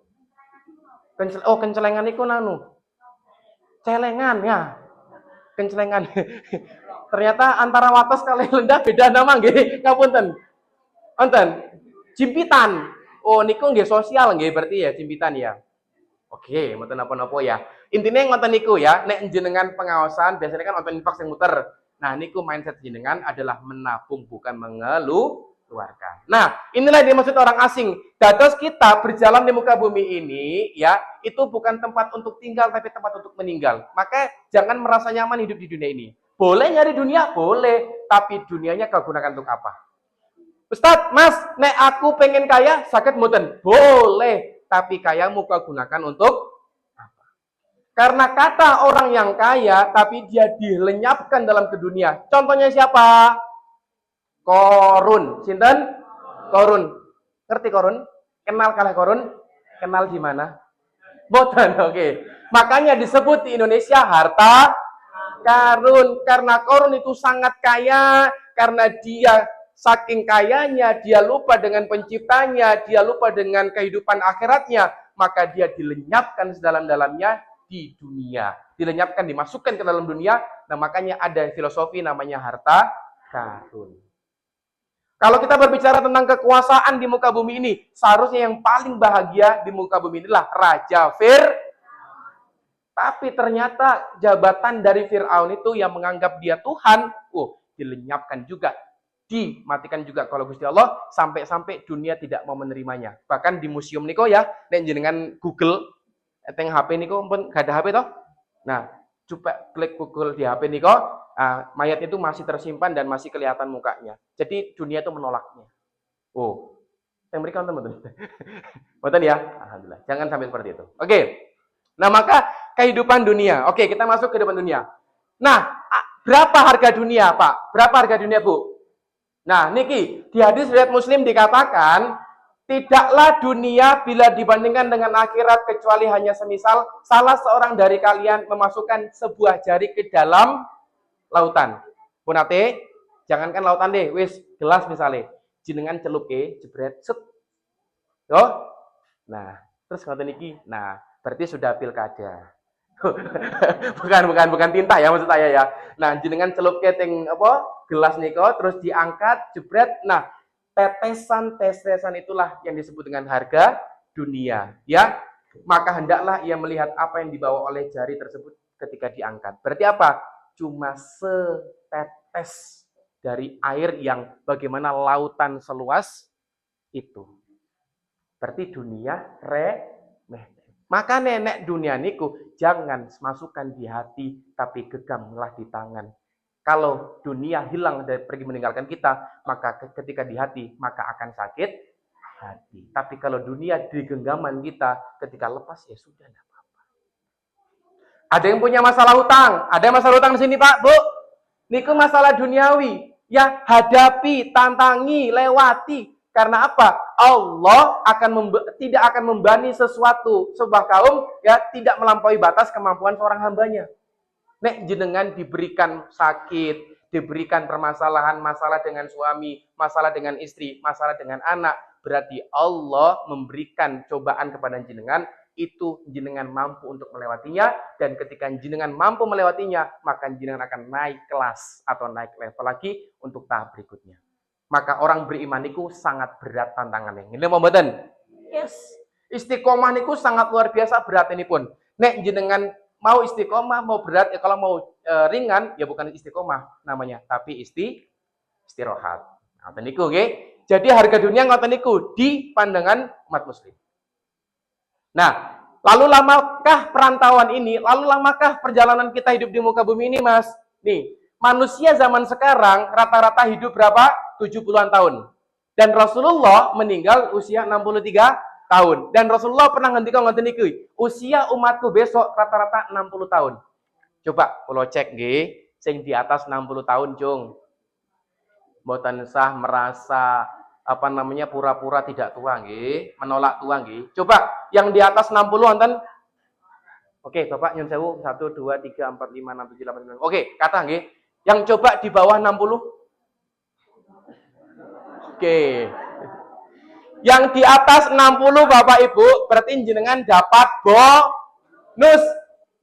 Kencelengan niku nanu. Celengan ya. Kencelengan. Ternyata antara wates kali lendah beda nama nggih. Ngapunten. Wonten. Jimpitan. Oh niku nggih sosial nggih berarti ya jimpitan ya. Oke, mboten napa-napa ya. Intinya ngoten niku ya, nek jenengan pengawasan biasanya kan nonton infak sing muter. Nah, niku mindset jenengan adalah menabung bukan mengeluarkan. Nah, inilah yang dimaksud orang asing. Dados kita berjalan di muka bumi ini ya, itu bukan tempat untuk tinggal tapi tempat untuk meninggal. Maka jangan merasa nyaman hidup di dunia ini. Boleh nyari dunia? Boleh, tapi dunianya kau gunakan untuk apa? Ustadz, Mas, nek aku pengen kaya, sakit mboten? Boleh, tapi kayamu kau gunakan untuk apa? Karena kata orang yang kaya, tapi dia dilenyapkan dalam ke dunia. Contohnya siapa? Korun. Sinten? Korun. Ngerti Korun? Kenal kalah Korun? Kenal di mana? Boten, oke. Makanya disebut di Indonesia harta karun. Karena Korun itu sangat kaya. Karena dia saking kayanya, dia lupa dengan penciptanya, dia lupa dengan kehidupan akhiratnya. Maka dia dilenyapkan sedalam-dalamnya di dunia. Dilenyapkan, dimasukkan ke dalam dunia. Nah, makanya ada filosofi namanya harta karun. Kalau kita berbicara tentang kekuasaan di muka bumi ini, seharusnya yang paling bahagia di muka bumi inilah Raja Tapi ternyata jabatan dari Fir'aun itu yang menganggap dia Tuhan, dilenyapkan juga. Dimatikan juga kalau Gusti Allah, sampai-sampai dunia tidak mau menerimanya. Bahkan di museum niko ya, nek jenengan Google, teng HP niko pun gak ada HP toh. Nah, coba klik Google di HP niko, mayat itu masih tersimpan dan masih kelihatan mukanya. Jadi dunia itu menolaknya. Yang mereka nonton betul ya? Alhamdulillah. Jangan sampai seperti itu. Oke. Nah, maka kehidupan dunia. Oke, kita masuk ke kehidupan dunia. Nah, berapa harga dunia, Pak? Berapa harga dunia, Bu? Nah, niki di hadis riwayat Muslim dikatakan, tidaklah dunia bila dibandingkan dengan akhirat kecuali hanya semisal salah seorang dari kalian memasukkan sebuah jari ke dalam lautan. Punate, jangankan lautan deh, wis gelas misalnya. Jenengan celuke, jebret, set. Yo. Nah, terus ngoten niki. Nah, berarti sudah pilkada. bukan tinta ya maksud saya ya. Nah, jenengan celuke teng apa? Gelas niko terus diangkat, jebret. Nah, tetesan itulah yang disebut dengan harga dunia, ya. Maka hendaklah ia melihat apa yang dibawa oleh jari tersebut ketika diangkat. Berarti apa? Cuma setetes dari air yang bagaimana lautan seluas itu. Berarti dunia remeh. Maka nenek dunia niku jangan masukkan di hati, tapi genggamlah di tangan. Kalau dunia hilang dan pergi meninggalkan kita, maka ketika di hati, maka akan sakit hati. Tapi kalau dunia di genggaman kita, ketika lepas, ya sudah, tidak apa-apa. Ada yang punya masalah hutang. Ada yang masalah hutang di sini, Pak, Bu? Niku masalah duniawi. Ya, hadapi, tantangi, lewati. Karena apa? Allah tidak akan membani sesuatu sebuah kaum ya tidak melampaui batas kemampuan seorang hambanya. Nek jenengan diberikan sakit, diberikan permasalahan, masalah dengan suami, masalah dengan istri, masalah dengan anak, berarti Allah memberikan cobaan kepada jenengan, itu jenengan mampu untuk melewatinya, dan ketika jenengan mampu melewatinya, maka jenengan akan naik kelas atau naik level lagi untuk tahap berikutnya. Maka orang beriman itu sangat berat tantangannya. Ini mau mboten? Yes. Istiqomah niku sangat luar biasa berat ini pun. Nek jenengan mau istiqomah, mau berat, ya kalau mau ringan, ya bukan istiqomah namanya, tapi istirahat. Ngoten niku nggih. Jadi harga dunia ngoten niku di pandangan umat muslim. Nah, lalu lamakah perantauan ini? Lalu lamakah perjalanan kita hidup di muka bumi ini, Mas? Nih, manusia zaman sekarang rata-rata hidup berapa? 70-an tahun. Dan Rasulullah meninggal usia 63 tahun. Dan Rasulullah pernah ngendika ngoten niku, usia umatku besok rata-rata 60 tahun. Coba kalau cek nggih, sing di atas 60 tahun, Jung. Mboten sah merasa pura-pura tidak tua nggih, menolak tua nggih. Coba yang di atas 60 wonten. Oke, Bapak nyun sewu 1 2 3 4 5 6 7 8 9. Oke, kata nggih. Yang coba di bawah 60. Oke. Yang di atas 60 Bapak Ibu, berarti jenengan dapat bonus.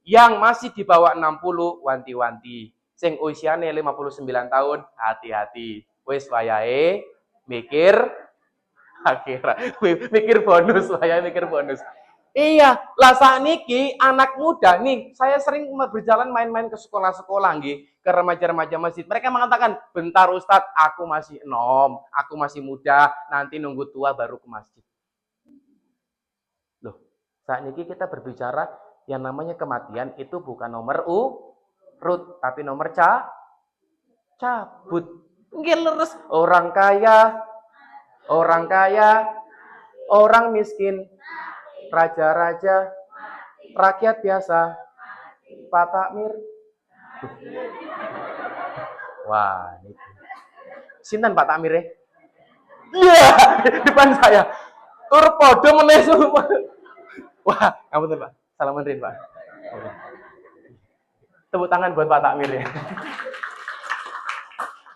Yang masih di bawah 60 wanti-wanti. Sing usiane 59 tahun, hati-hati. Wis wayahe mikir akhirat. Mikir bonus, wayahe mikir bonus. Iya, lah sakniki anak muda nih, saya sering berjalan main-main ke sekolah-sekolah nggih, ke remaja-remaja masjid. Mereka mengatakan, "Bentar Ustadz, aku masih enom, aku masih muda, nanti nunggu tua baru ke masjid." Loh, sakniki kita berbicara yang namanya kematian itu bukan nomor urut, tapi nomor cabut. Nggih leres, orang kaya, orang miskin, raja-raja, rakyat biasa, Pak Takmir. Wah, ini. Sinten Pak Takmir ya? Iya, depan saya. Tur podo meneh semua. Wah, ngapunten Pak. Salaman rin Pak. Tepuk tangan buat Pak Takmir ya.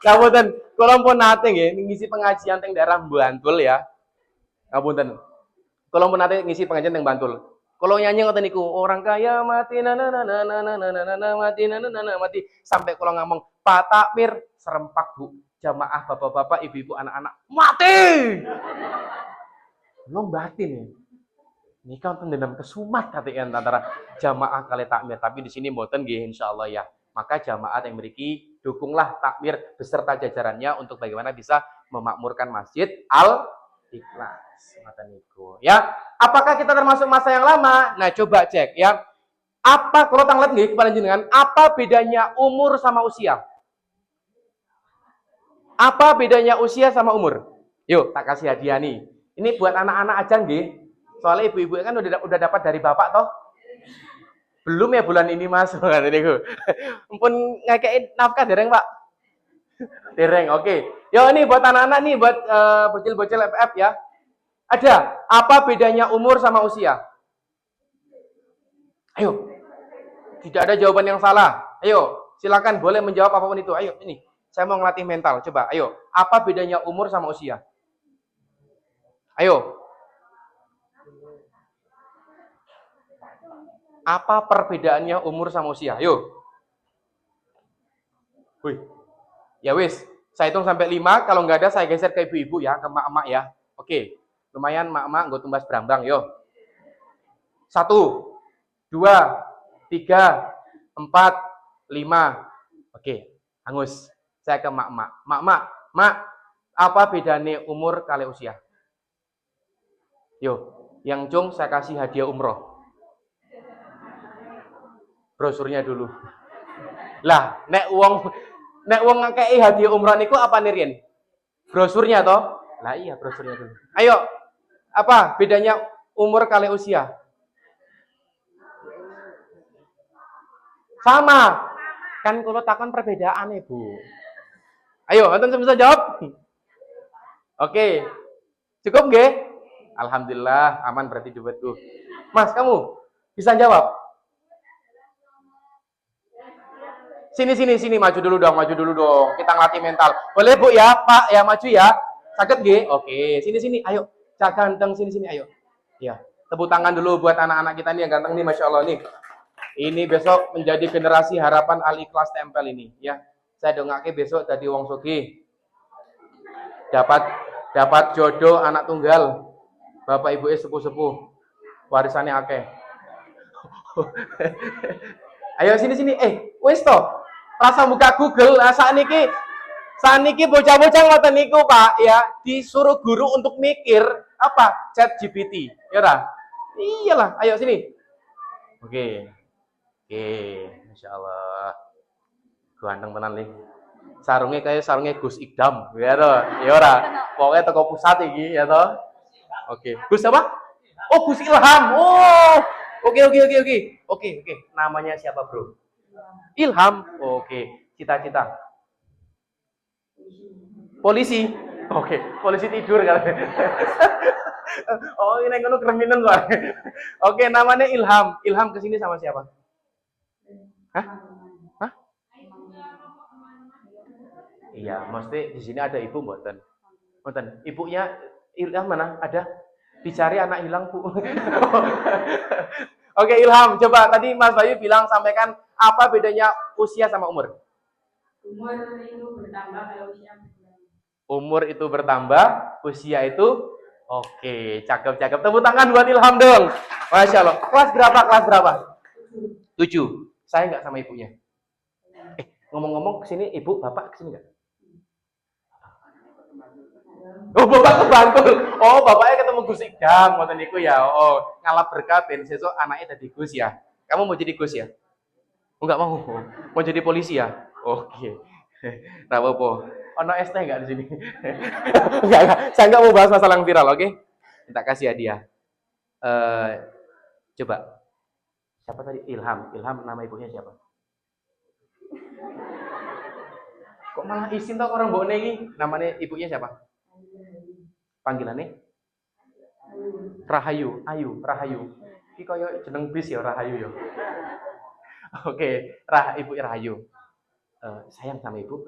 Ngapunten, kula pun nate nggih ngisi pengajian teng daerah Bantul ya. Ngapunten. Kula pun nate ngisi pengajian teng Bantul. Kalau nyanyi ngoten niku, orang kaya mati mati sampai kalau ngomong Pak Takmir serempak Bu, jamaah bapak-bapak, ibu-ibu, anak-anak mati. Belum batin ya. Ini kan dendam kesumat katanya antara jamaah kali takmir, tapi di sini mboten nggih insyaallah ya. Maka jamaah yang memiliki dukunglah takmir beserta jajarannya untuk bagaimana bisa memakmurkan Masjid Al-Ikhlas. Ngoten niku ya. Apakah kita termasuk masa yang lama? Nah, coba cek ya. Apa kalau tanglet nggih kepada jenengan, apa bedanya umur sama usia? Apa bedanya usia sama umur? Yuk, tak kasih hadiah nih. Ini buat anak-anak aja nggih. Soalnya ibu-ibu kan udah dapat dari bapak toh. Belum ya bulan ini Mas, ngene niku. Mumpun ngekeki nafkah dereng, Pak? Dereng, oke. Yo ini buat anak-anak nih, buat bocil-bocil FF ya. Ada, apa bedanya umur sama usia? Ayo. Tidak ada jawaban yang salah. Ayo, silakan boleh menjawab apapun itu. Ayo, ini. Saya mau ngelatih mental. Coba, ayo. Apa bedanya umur sama usia? Ayo. Apa perbedaannya umur sama usia? Ayo. Wih. Ya wis, saya hitung sampai 5. Kalau nggak ada, saya geser ke ibu-ibu ya, ke mak-mak ya. Oke. Lumayan mak-mak, gue tumbas berambang. Yo. 1, 2, 3, 4, 5. Oke. Hangus. Saya ke mak-mak. Mak, apa bedanya umur kali usia? Yo. Yang cung saya kasih hadiah umroh. Brosurnya dulu. Lah, nek wong ngekei hadiah umroh niku apa nirien? Brosurnya toh? Lah iya, brosurnya dulu. Ayo. Apa bedanya umur kali usia? Sama. Kan kalau takon perbedaan ya, Bu. Ayo, nonton bisa jawab? Oke. Cukup nggih? Alhamdulillah, aman berarti duitku. Mas, kamu bisa jawab? Sini, maju dulu dong. Kita ngelatih mental. Boleh Bu ya, Pak ya maju ya. Sakit nggih? Oke, sini. Ayo, cak ganteng sini, ayo. Ya, tepuk tangan dulu buat anak-anak kita nih yang ganteng nih, Masya Allah nih. Ini besok menjadi generasi harapan Al-Ikhlas Tempel ini, ya. Saya dongake besok jadi wong sugih. Dapat jodoh anak tunggal. Bapak Ibu sepuh-sepuh. Warisannya akeh. Ayo sini. Wis toh. Rasa buka Google, saat niki bocah-bocah ngoten niku Pak ya, disuruh guru untuk mikir apa? Chat GPT. Ya ora? Iyalah, ayo sini. Oke, Masya Allah. Ganteng tenan nih. Sarungnya kayak sarungnya Gus Idam, ya toh? Ya ora? Pokoknya toko pusat iki, ya toh? Oke. Gus apa? Oh, Gus Ilham. Oh. Oke. Namanya siapa, Bro? Ilham. Oke. Cita-cita. Polisi. Oke. Polisi tidur kali. Oh, ini ngono kriminal kok. Oke, namanya Ilham. Ilham kesini sama siapa? Hah? Iya, mesti di sini ada ibu mboten. Mboten. Ibunya Ilham mana? Ada? Dicari anak hilang, Bu. Oke, Ilham, coba tadi Mas Bayu bilang sampaikan apa bedanya usia sama umur? Umur itu bertambah kalau usia berkurang. Umur itu bertambah, usia itu oke, cakep. Tepuk tangan buat Ilham dong. Masya Allah. Kelas berapa? 7. Saya nggak sama ibunya. Ngomong-ngomong kesini, ibu, bapak kesini nggak? Oh, bapak ke Bantul. Oh, bapaknya ketemu Gus Idam, ngoten niku ya. Oh, ngalap berkah ben sesuk anaknya dadi Gus ya. Kamu mau jadi Gus ya? Oh, enggak mau. Mau jadi polisi ya? Oke. Nah, apa? Ono ST enggak di sini? Enggak. Saya enggak mau bahas masalah yang viral, oke? Minta kasih hadiah. Coba. Siapa tadi? Ilham. Ilham nama ibunya siapa? Kok malah isin tau orang mbok ini? Namanya ibunya siapa? Panggilannya? Rahayu. Ayu, Rahayu. Iki koyo jeneng bis ya Rahayu ya. Oke, Ibu Rahayu. Sayang sama ibu.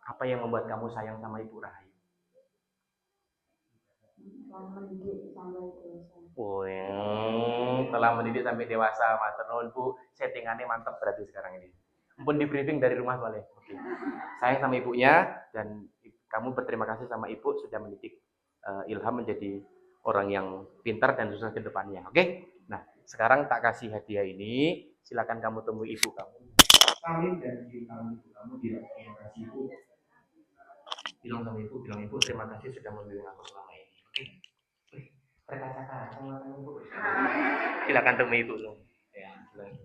Apa yang membuat kamu sayang sama Ibu Rahayu? Telah mendidik sampai dewasa, matur nuwun Bu. Settingannya mantap berarti sekarang ini. Mumpun di briefing dari rumah boleh. Oke. Sayang sama ibunya dan kamu berterima kasih sama ibu sudah mendidik Ilham menjadi orang yang pintar dan sukses ke depannya. Oke? Nah, sekarang tak kasih hadiah ini. Silakan kamu temui ibu kamu. Salim dan cium ibu kamu. Terima kasih ibu. Bilang sama ibu, terima kasih sudah membimbing aku selama ini. Oke? Berkaca-kaca sama ibu. Silakan temui ibu lo. Ya, silakan.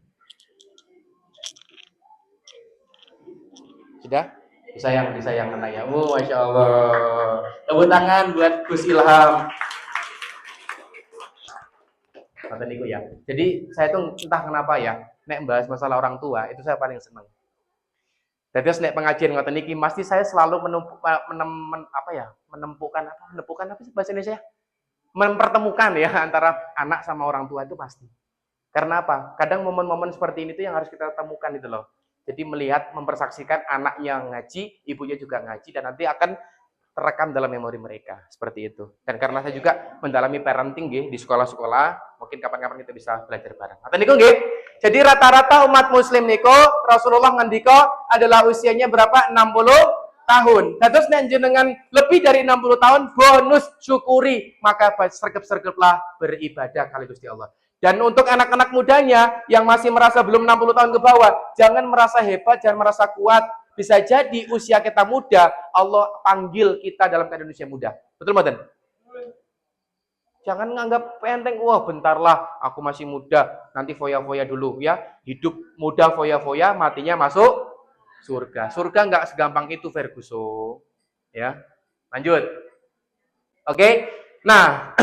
Sudah? Disayang anaknya. Masya Allah. Tepuk tangan buat Gus Ilham. Kata niku ya. Jadi saya tuh entah kenapa ya, nek bahas masalah orang tua itu saya paling senang. Jadi nek pengajian ngoten niki pasti saya selalu menemukan apa sih bahasa Indonesia? Mempertemukan ya antara anak sama orang tua itu pasti. Karena apa? Kadang momen-momen seperti ini tuh yang harus kita temukan itu loh. Jadi melihat, mempersaksikan anaknya ngaji, ibunya juga ngaji, dan nanti akan terekam dalam memori mereka. Seperti itu. Dan karena saya juga mendalami parenting di sekolah-sekolah, mungkin kapan-kapan kita bisa belajar bareng. Atau niku nggih. Jadi rata-rata umat muslim niku, Rasulullah ngendika adalah usianya berapa? 60 tahun. Nah, terus nek jenengan lebih dari 60 tahun, bonus syukuri. Maka sergep-sergeplah beribadah kali Gusti Allah. Dan untuk anak-anak mudanya yang masih merasa belum 60 tahun ke bawah, jangan merasa hebat, jangan merasa kuat. Bisa jadi usia kita muda, Allah panggil kita dalam keadaan usia muda. Betul, Madan? Jangan nganggap enteng, wah bentarlah, aku masih muda, nanti foya-foya dulu ya. Hidup muda foya-foya, matinya masuk surga. Surga nggak segampang itu, Ferguson. Ya, lanjut. Oke, nah.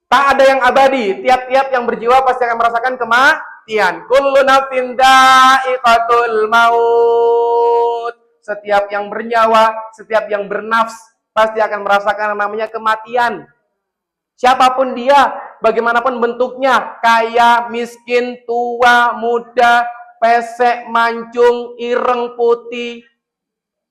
Tak ada yang abadi, tiap-tiap yang berjiwa pasti akan merasakan kematian. Kullu nafsin dha'iqatul maut. Setiap yang bernyawa, setiap yang bernafs pasti akan merasakan namanya kematian. Siapapun dia, bagaimanapun bentuknya, kaya, miskin, tua, muda, pesek, mancung, ireng, putih,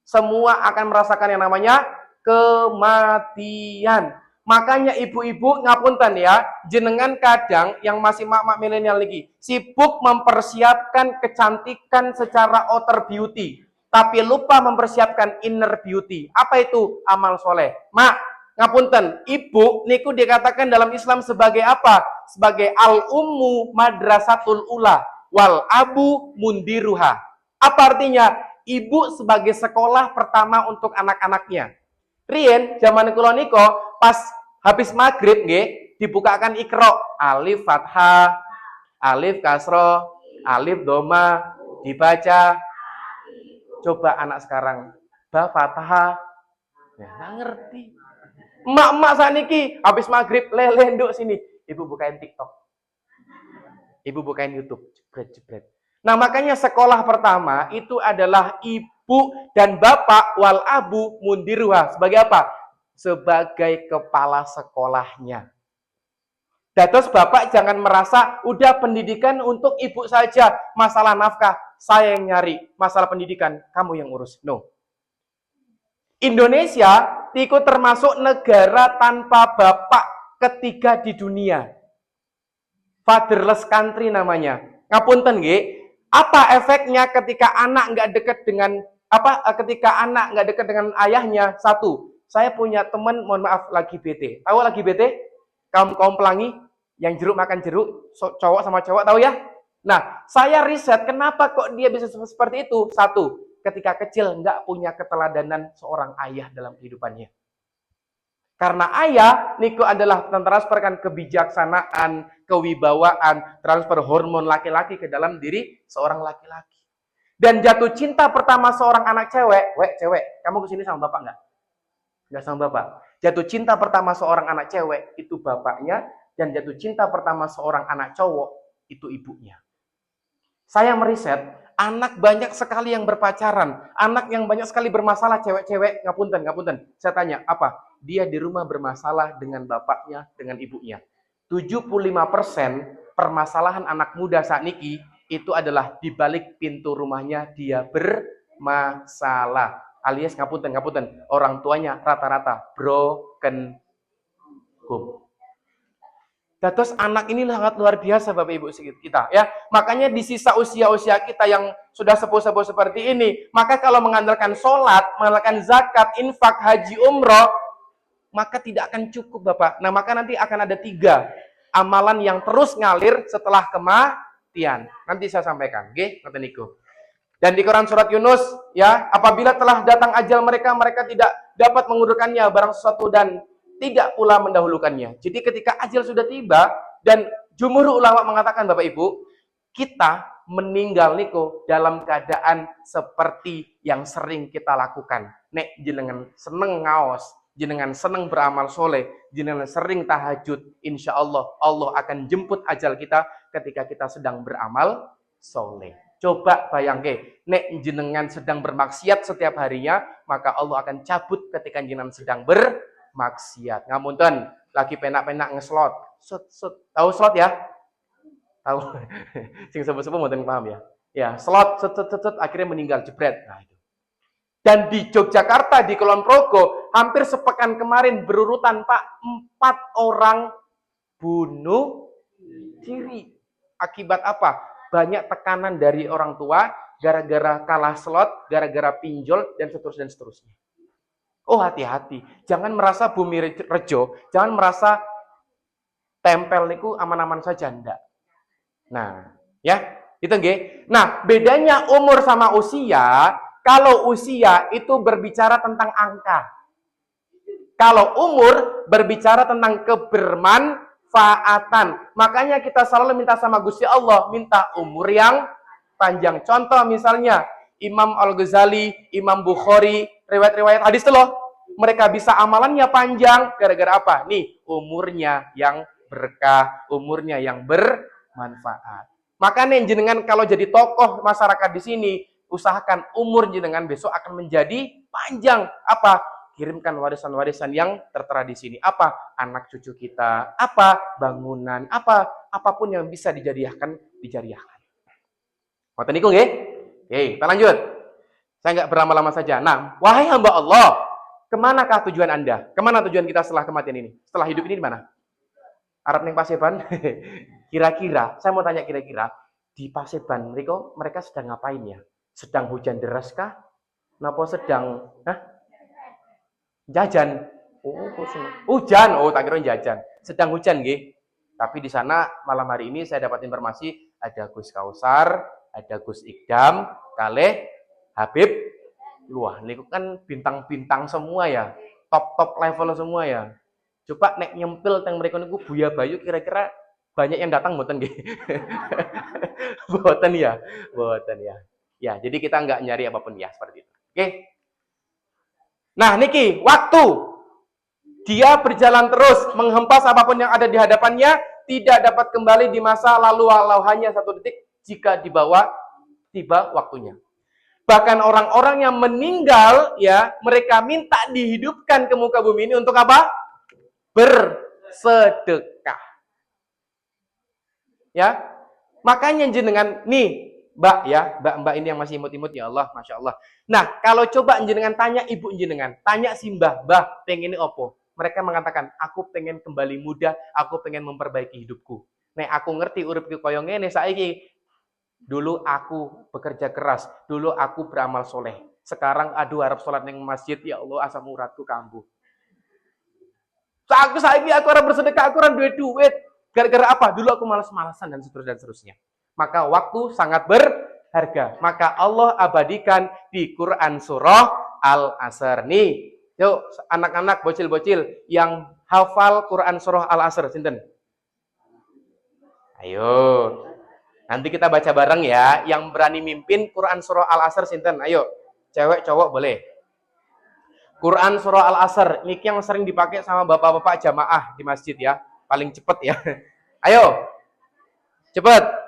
semua akan merasakan yang namanya kematian. Makanya ibu-ibu ngapunten ya, jenengan kadang yang masih mak-mak milenial lagi sibuk mempersiapkan kecantikan secara outer beauty, tapi lupa mempersiapkan inner beauty. Apa itu? Amal soleh. Mak, ngapunten, ibu niku dikatakan dalam Islam sebagai apa? Sebagai al-ummu madrasatul ula wal abu mundiruha. Apa artinya? Ibu sebagai sekolah pertama untuk anak-anaknya. Rien zaman kula niko pas habis maghrib nggih dibukakan Iqra, alif fathah, alif kasro, alif doma, dibaca. Coba anak sekarang ba fathah ya nggak ngerti. Emak-emak sakniki habis maghrib lele nduk sini, ibu bukain TikTok. Ibu bukain YouTube, jebret-jebret. Nah, makanya sekolah pertama itu adalah ibu dan bapak wal abu mundiruha. Sebagai apa? Sebagai kepala sekolahnya. Terus bapak jangan merasa udah pendidikan untuk ibu saja, masalah nafkah saya yang nyari, masalah pendidikan kamu yang urus. No. Indonesia itu termasuk negara tanpa bapak ketiga di dunia. Fatherless country namanya. Ngapunten nggih. Apa efeknya ketika anak nggak dekat dengan ayahnya? Satu, saya punya teman, mohon maaf, lagi BT. Tahu lagi BT? Kaum pelangi yang jeruk makan jeruk, cowok sama cowok, tahu ya? Nah, saya riset kenapa kok dia bisa seperti itu. Satu, ketika kecil nggak punya keteladanan seorang ayah dalam kehidupannya. Karena ayah niku adalah transferkan kebijaksanaan, kewibawaan, transfer hormon laki-laki ke dalam diri seorang laki-laki. Dan jatuh cinta pertama seorang anak cewek, kamu kesini sama bapak nggak? Nggak sama bapak. Jatuh cinta pertama seorang anak cewek itu bapaknya, dan jatuh cinta pertama seorang anak cowok itu ibunya. Saya meriset, anak banyak sekali yang berpacaran, anak yang banyak sekali bermasalah, cewek-cewek, ngapunten. Saya tanya, apa? Dia di rumah bermasalah dengan bapaknya, dengan ibunya. 75% permasalahan anak muda saat niki itu adalah di balik pintu rumahnya dia bermasalah. Alias ngapunten, orang tuanya rata-rata broken home. Terus anak ini sangat luar biasa Bapak Ibu kita ya. Makanya di sisa usia-usia kita yang sudah sepuh-sepuh seperti ini, maka kalau mengandalkan sholat, mengandalkan zakat, infak, haji, umroh, maka tidak akan cukup Bapak. Nah maka nanti akan ada 3 amalan yang terus ngalir setelah kematian. Nanti saya sampaikan, nggih, ngoten niku. Dan di Quran surat Yunus ya, apabila telah datang ajal mereka, mereka tidak dapat mengundurkannya barang sesuatu dan tidak pula mendahulukannya. Jadi ketika ajal sudah tiba dan jumhur ulama mengatakan Bapak Ibu, kita meninggal niku dalam keadaan seperti yang sering kita lakukan. Nek jenengan seneng ngaos, jenengan seneng beramal soleh, jenengan sering tahajud, insya Allah Allah akan jemput ajal kita ketika kita sedang beramal soleh. Coba bayangke, nek jenengan sedang bermaksiat setiap harinya, maka Allah akan cabut ketika jenengan sedang bermaksiat. Ngapunten, lagi penak-penak ngeslot. Tahu slot ya? Tahu. Sing sebut-sebut mboten paham ya. Ya, slot akhirnya meninggal jebret. Nah, itu. Dan di Yogyakarta di Kulon Progo, hampir sepekan kemarin berurutan Pak, 4 orang bunuh diri. Akibat apa? Banyak tekanan dari orang tua, gara-gara kalah slot, gara-gara pinjol, dan seterusnya. Oh hati-hati, jangan merasa bumi rejo, jangan merasa tempel niku aman-aman saja, ndak. Nah, ya, itu nggih. Nah, bedanya umur sama usia, kalau usia itu berbicara tentang angka. Kalau umur berbicara tentang kebermanfaatan. Makanya kita selalu minta sama Gusti Allah, minta umur yang panjang. Contoh misalnya, Imam Al-Ghazali, Imam Bukhari, riwayat-riwayat hadis itu loh. Mereka bisa amalannya panjang, gara-gara apa? Nih, umurnya yang berkah, umurnya yang bermanfaat. Makanya jenengan kalau jadi tokoh masyarakat di sini, usahakan umur jenengan besok akan menjadi panjang. Apa? Kirimkan warisan-warisan yang tertera di sini. Apa? Anak cucu kita. Apa? Bangunan. Apa? Apapun yang bisa dijariahkan. Ngoten niku nggih? Oke, kita lanjut. Saya nggak berlama-lama saja. Nah, wahai hamba Allah, kemanakah tujuan Anda? Kemana tujuan kita setelah kematian ini? Setelah hidup ini di mana? Arab ning Paseban? Kira-kira, saya mau tanya kira-kira, di Paseban mereka sedang ngapain ya? Sedang hujan deras kah? Napa sedang jajan? Oh, hujan. Oh, tak kira jajan. Sedang hujan nggih. Tapi di sana malam hari ini saya dapat informasi ada Gus Kausar, ada Gus Ikdam, kalih Habib. Wah, niku kan bintang-bintang semua ya. Top level semua ya. Coba nek nyempil teng mriku niku Buya Bayu kira-kira banyak yang datang mboten nggih? Mboten ya. Ya, jadi kita nggak nyari apapun ya seperti itu. Oke. Nah, niki waktu dia berjalan terus menghempas apapun yang ada di hadapannya, tidak dapat kembali di masa lalu walau hanya 1 detik jika tiba waktunya. Bahkan orang-orang yang meninggal ya, mereka minta dihidupkan ke muka bumi ini untuk apa? Bersedekah. Ya. Makanya jenengan nih, Mbak ya, Mbak ini yang masih imut-imut ya Allah, Masya Allah. Nah, kalau coba jenengan tanya ibu jenengan, tanya si Mbah, pengen ini opo? Mereka mengatakan, aku pengen kembali muda, aku pengen memperbaiki hidupku. Nek aku ngerti uripku koyo ngene saiki. Dulu aku bekerja keras, dulu aku beramal soleh. Sekarang aduh harap sholat ning masjid, ya Allah asam uratku kambuh. Saiki aku harap bersedekah, aku harap duit. Gara-gara apa? Dulu aku malas-malasan dan seterusnya. Maka waktu sangat berharga. Maka Allah abadikan di Quran surah Al-Asr. Nih, yuk anak-anak bocil-bocil yang hafal Quran surah Al-Asr, sinten? Ayo. Nanti kita baca bareng ya. Yang berani mimpin Quran surah Al-Asr sinten? Ayo. Cewek, cowok boleh. Quran surah Al-Asr. Ini yang sering dipakai sama bapak-bapak jamaah di masjid ya. paling cepet ya. Ayo, cepet.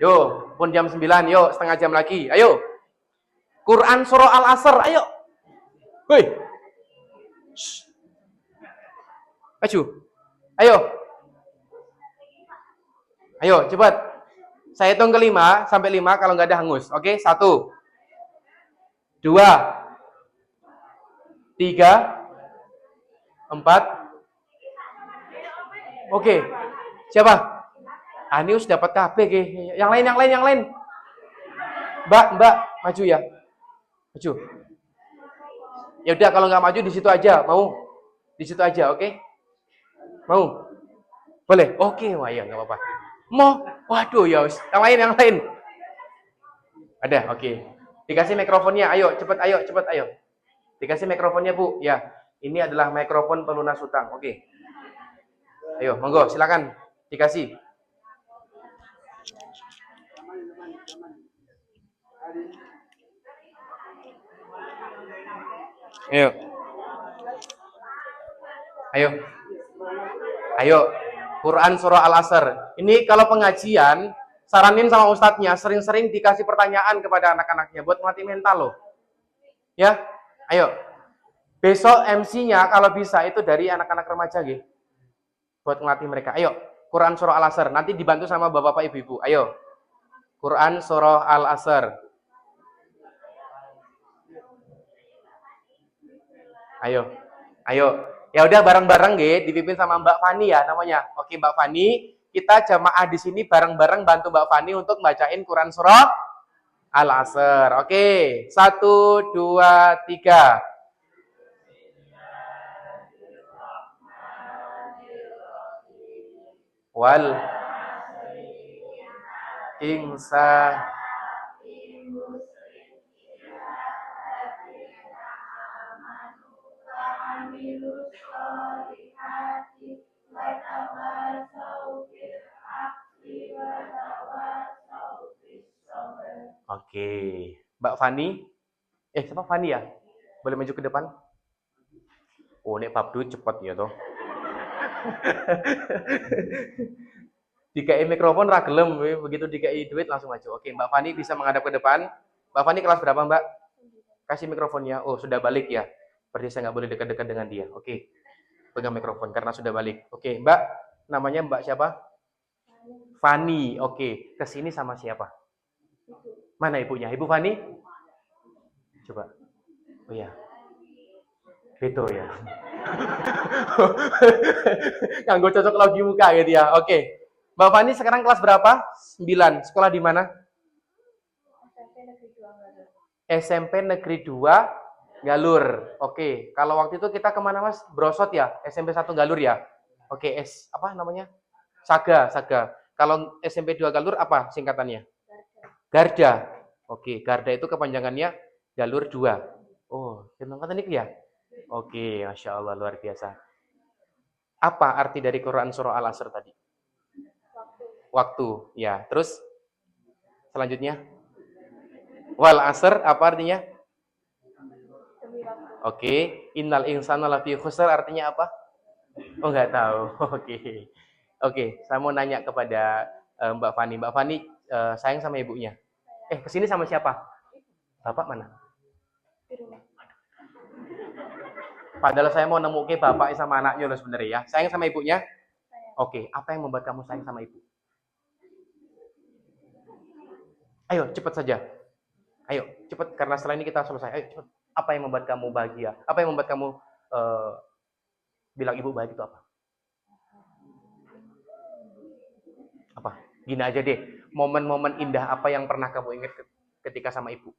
Yo, pun jam 9, yuk setengah jam lagi. Ayo. Quran surah Al-Asr, ayo. Woi. Shh. Maju. Ayo. Ayo, cepet. Saya hitung ke 5 sampai 5 kalau nggak ada hangus. Oke, 1, 2, 3, 4. Oke. Siapa? Anius dapat KB. Yang lain. Mbak, maju ya. Maju. Ya udah kalau nggak maju di situ aja, mau? Di situ aja, oke? Mau? Boleh? Oke, wah ya nggak apa-apa. Mau? Waduh ya, yang lain. Ada, oke. Dikasih mikrofonnya, ayo, cepet, ayo. Dikasih mikrofonnya, Bu. Ya, ini adalah mikrofon pelunas hutang, oke. Ayo, monggo, silakan. Dikasih. Ayo. Quran surah Al-Asr. Ini kalau pengajian, saranin sama ustadznya, sering-sering dikasih pertanyaan kepada anak-anaknya buat melatih mental loh. Ya, ayo. Besok MC-nya kalau bisa itu dari anak-anak remaja gitu. Buat melatih mereka. Ayo, Quran surah Al-Asr. Nanti dibantu sama bapak-bapak ibu-ibu. Ayo. Quran surah Al-Asr. Ayo. Ya udah bareng-bareng dipimpin sama Mbak Fani ya namanya. Oke, Mbak Fani, kita jamaah di sini bareng-bareng bantu Mbak Fani untuk bacain Quran surah Al-Asr. Oke, 1, 2, 3. Wal insan Oke, Mbak Fani. Siapa Fani ya? Boleh maju ke depan? Oh, nek Babdu cepet ya toh. Dikai mikrofon ra gelem, begitu dikai duit langsung maju. Oke, Mbak Fani bisa menghadap ke depan. Mbak Fani kelas berapa, Mbak? Kasih mikrofonnya. Oh, sudah balik ya. Berarti saya nggak boleh dekat-dekat dengan dia. Oke. Pegang mikrofon karena sudah balik. Oke, Mbak. Namanya Mbak siapa? Fani. Oke. Kesini sama siapa? Mana ibunya? Ibu Fani? Coba. Oh ya. Beto ya. Yang gue cocok lagi muka gitu ya. Oke. Mbak Fani sekarang kelas berapa? 9. Sekolah di mana? SMP Negeri 2 Galur. Oke. Kalau waktu itu kita kemana Mas? Brosot ya? SMP 1 Galur ya? Oke. Apa namanya? Saga. Kalau SMP 2 Galur apa singkatannya? Garda. Oke. Garda itu kepanjangannya Galur 2. Oh, singkatan ini ya? Oke, Masya Allah, luar biasa. Apa arti dari Quran surah Al-Asr tadi? Waktu. Ya, terus selanjutnya? Wal asr, apa artinya? Oke, innal insana lafi khusr artinya apa? Oh, nggak tahu. Oke, saya mau nanya kepada Mbak Fani. Mbak Fani sayang sama ibunya. Kesini sama siapa? Bapak mana? Padahal saya mau nemu ke bapak sama anaknya loh sebenarnya ya. Sayang sama ibunya? Oke, apa yang membuat kamu sayang sama ibu? Ayo, cepat saja. Ayo, cepat karena setelah ini kita selesai. Ayo, cepat. Apa yang membuat kamu bahagia? Apa yang membuat kamu bilang ibu baik itu apa? Apa? Gini aja deh. Momen-momen indah apa yang pernah kamu ingat ketika sama ibu?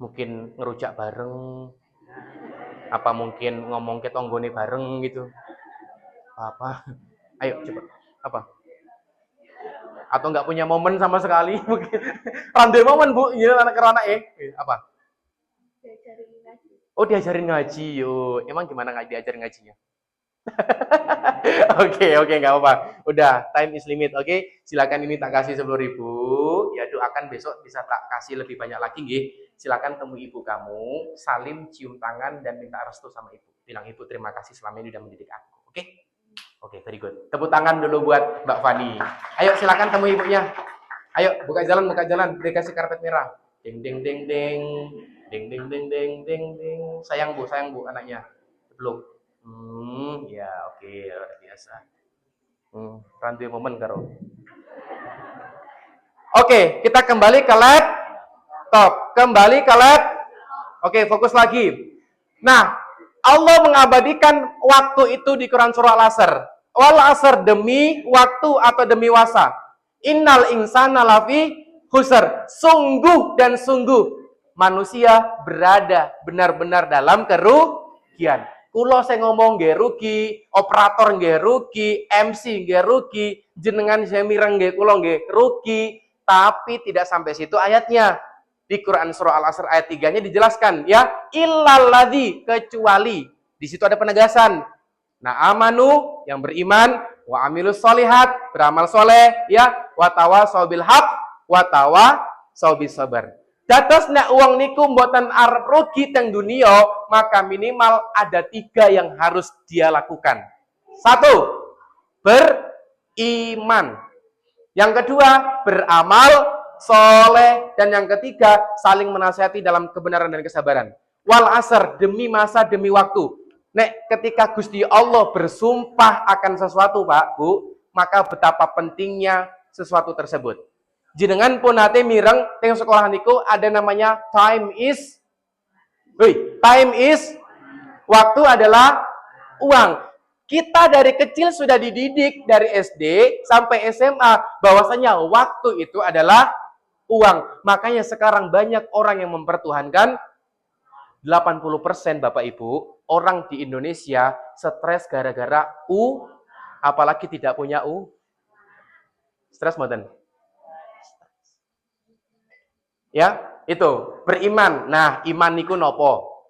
Mungkin ngerujak bareng, apa mungkin ngomong ke tonggone bareng gitu, apa? Ayo cepet, apa? Atau nggak punya momen sama sekali mungkin? Randai momen Bu, ini anak kerana apa? Diajarin ngaji. Oh diajarin ngaji, yo. Emang gimana nggak diajarin ngajinya? Oke, nggak apa-apa. Udah, time is limit. Oke, silakan ini tak kasih 10.000. Ya doakan besok bisa tak kasih lebih banyak lagi, nggih. Silakan temui ibu kamu, salim, cium tangan dan minta restu sama ibu. bilang ibu terima kasih selama ini udah mendidik aku. Oke? Oke, very good. Tepuk tangan dulu buat Mbak Fani. Ayo silakan temui ibunya. Ayo buka jalan. Dikasih karpet merah. Ding ding ding ding. Ding ding ding ding ding ding. Sayang bu anaknya. Belum. Ya oke, luar biasa. Rantai momen karo. Oke, kita kembali ke laptop. Oke, fokus lagi. Nah, Allah mengabadikan waktu itu di Quran surah Al-Asr. Wal asr, demi waktu atau demi wasa. Innal insana lafi khusr. Sungguh dan sungguh manusia berada benar-benar dalam kerugian. Kulo saya ngomong nggih rugi, operator nggih rugi, MC nggih rugi, jenengan saya mireng nggih kulo nggih rugi, tapi tidak sampai situ ayatnya. Di Quran surah Al-Asr ayat 3-nya dijelaskan ya, illalladzi, kecuali. Di situ ada penegasan. Nah, amanu, yang beriman, wa amilus solihat, beramal soleh, ya, wa tawasau bil haq, wa tawasau bis sabar. Dados nek uang niku mboten arep rugi teng dunia, maka minimal ada 3 yang harus dia lakukan. 1, beriman. Yang kedua, beramal soleh, dan yang ketiga saling menasihati dalam kebenaran dan kesabaran. Wal asr, demi masa demi waktu. Nek ketika Gusti Allah bersumpah akan sesuatu Pak Bu, maka betapa pentingnya sesuatu tersebut. Jenengan pun nate mireng teng sekolah niku ada namanya time is waktu adalah uang. Kita dari kecil sudah dididik dari SD sampai SMA bahwasanya waktu itu adalah uang. Makanya sekarang banyak orang yang mempertuhankan. 80% Bapak Ibu, orang di Indonesia stres gara-gara apalagi tidak punya stres mboten? Ya, itu beriman. Nah, iman niku nopo?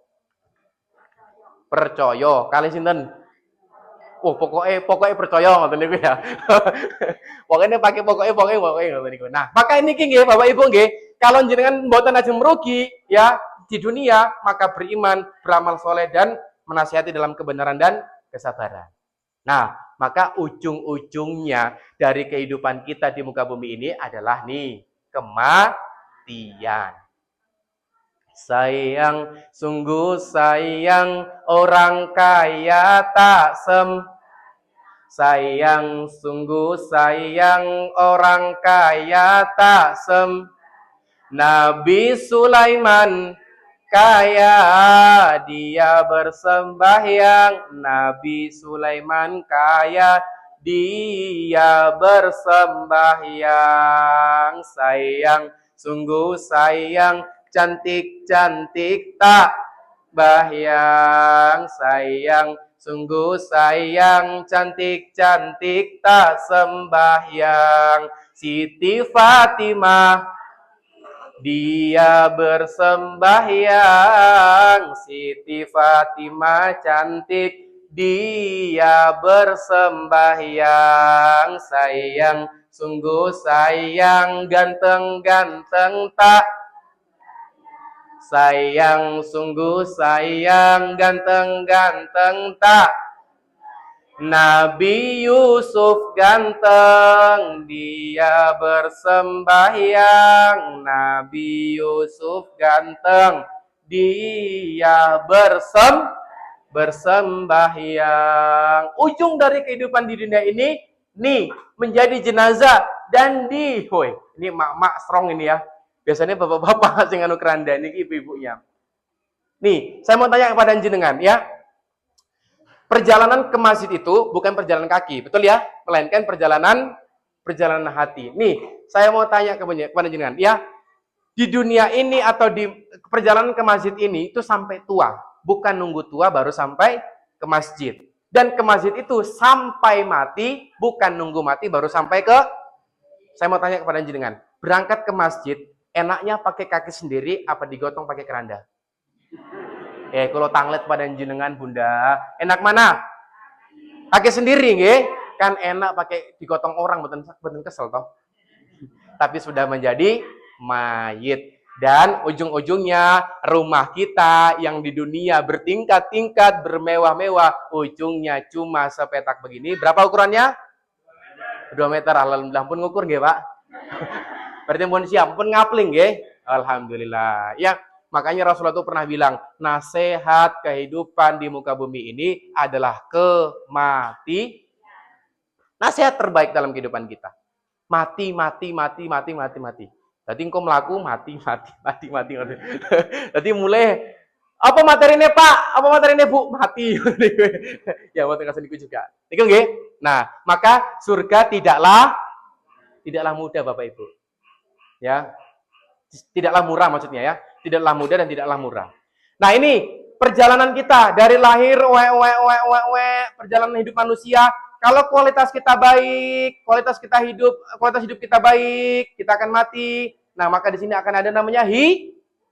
Percaya. Kali sinten? Pokoknya percaya ngoten niku ya. Pokoknya pakai pokoknya ngoten niku. Nah, maka ini nggih Bapak Ibu nggih, kalau jenengan mboten aja merugi ya di dunia, maka beriman, beramal soleh dan menasihati dalam kebenaran dan kesabaran. Nah, maka ujung-ujungnya dari kehidupan kita di muka bumi ini adalah nih, kematian. Sayang, sungguh sayang, orang kaya tak sayang, sungguh sayang, orang kaya tak Nabi Sulaiman kaya, dia bersembahyang. Nabi Sulaiman kaya, dia bersembahyang. Sayang, sungguh sayang, cantik-cantik tak bahyang. Sayang, sungguh sayang, cantik-cantik tak sembahyang. Siti Fatimah dia bersembahyang. Siti Fatimah cantik, dia bersembahyang. Sayang, sungguh sayang, ganteng-ganteng tak sayang, sungguh sayang, ganteng-ganteng tak. Nabi Yusuf ganteng, dia bersembahyang. Nabi Yusuf ganteng, dia bersembahyang. Ujung dari kehidupan di dunia ini nih menjadi jenazah dan ini mak-mak strong ini ya. Biasanya bapak-bapak sing anu keranda niki ibu-ibunya. Nih, saya mau tanya kepada jenengan ya. Perjalanan ke masjid itu bukan perjalanan kaki, betul ya? Melainkan perjalanan hati. Nih, saya mau tanya kepada jenengan, ya. Di dunia ini atau di perjalanan ke masjid ini itu sampai tua, bukan nunggu tua baru sampai ke masjid. Dan ke masjid itu sampai mati, bukan nunggu mati baru sampai ke. Saya mau tanya kepada jenengan, berangkat ke masjid enaknya pakai kaki sendiri apa digotong pakai keranda? Kalau tanglet pada jenengan Bunda, enak mana? Pakai sendiri nggih? Kan enak pakai digotong orang, betul kesel toh. Tapi sudah menjadi mayit. Dan ujung-ujungnya rumah kita yang di dunia bertingkat-tingkat, bermewah-mewah, ujungnya cuma sepetak begini. Berapa ukurannya? 2 meter. Alhamdulillah pun ngukur nggih, Pak. Berarti pun siap, pun ngapling nggih. Alhamdulillah. Ya, makanya Rasulullah itu pernah bilang, nasihat kehidupan di muka bumi ini adalah kemati. Nasihat terbaik dalam kehidupan kita. Mati. Jadi engkau melaku mati. Jadi mulai apa materinya Pak? Apa materinya Bu? Mati. Ya waktu kasih niku juga. Niku nggih. Nah, maka surga tidaklah mudah Bapak Ibu. Ya. Tidaklah murah maksudnya ya. Tidaklah mudah dan tidaklah murah. Nah, ini perjalanan kita dari lahir perjalanan hidup manusia. Kalau kualitas kita baik, kualitas hidup kita baik, kita akan mati. Nah, maka di sini akan ada namanya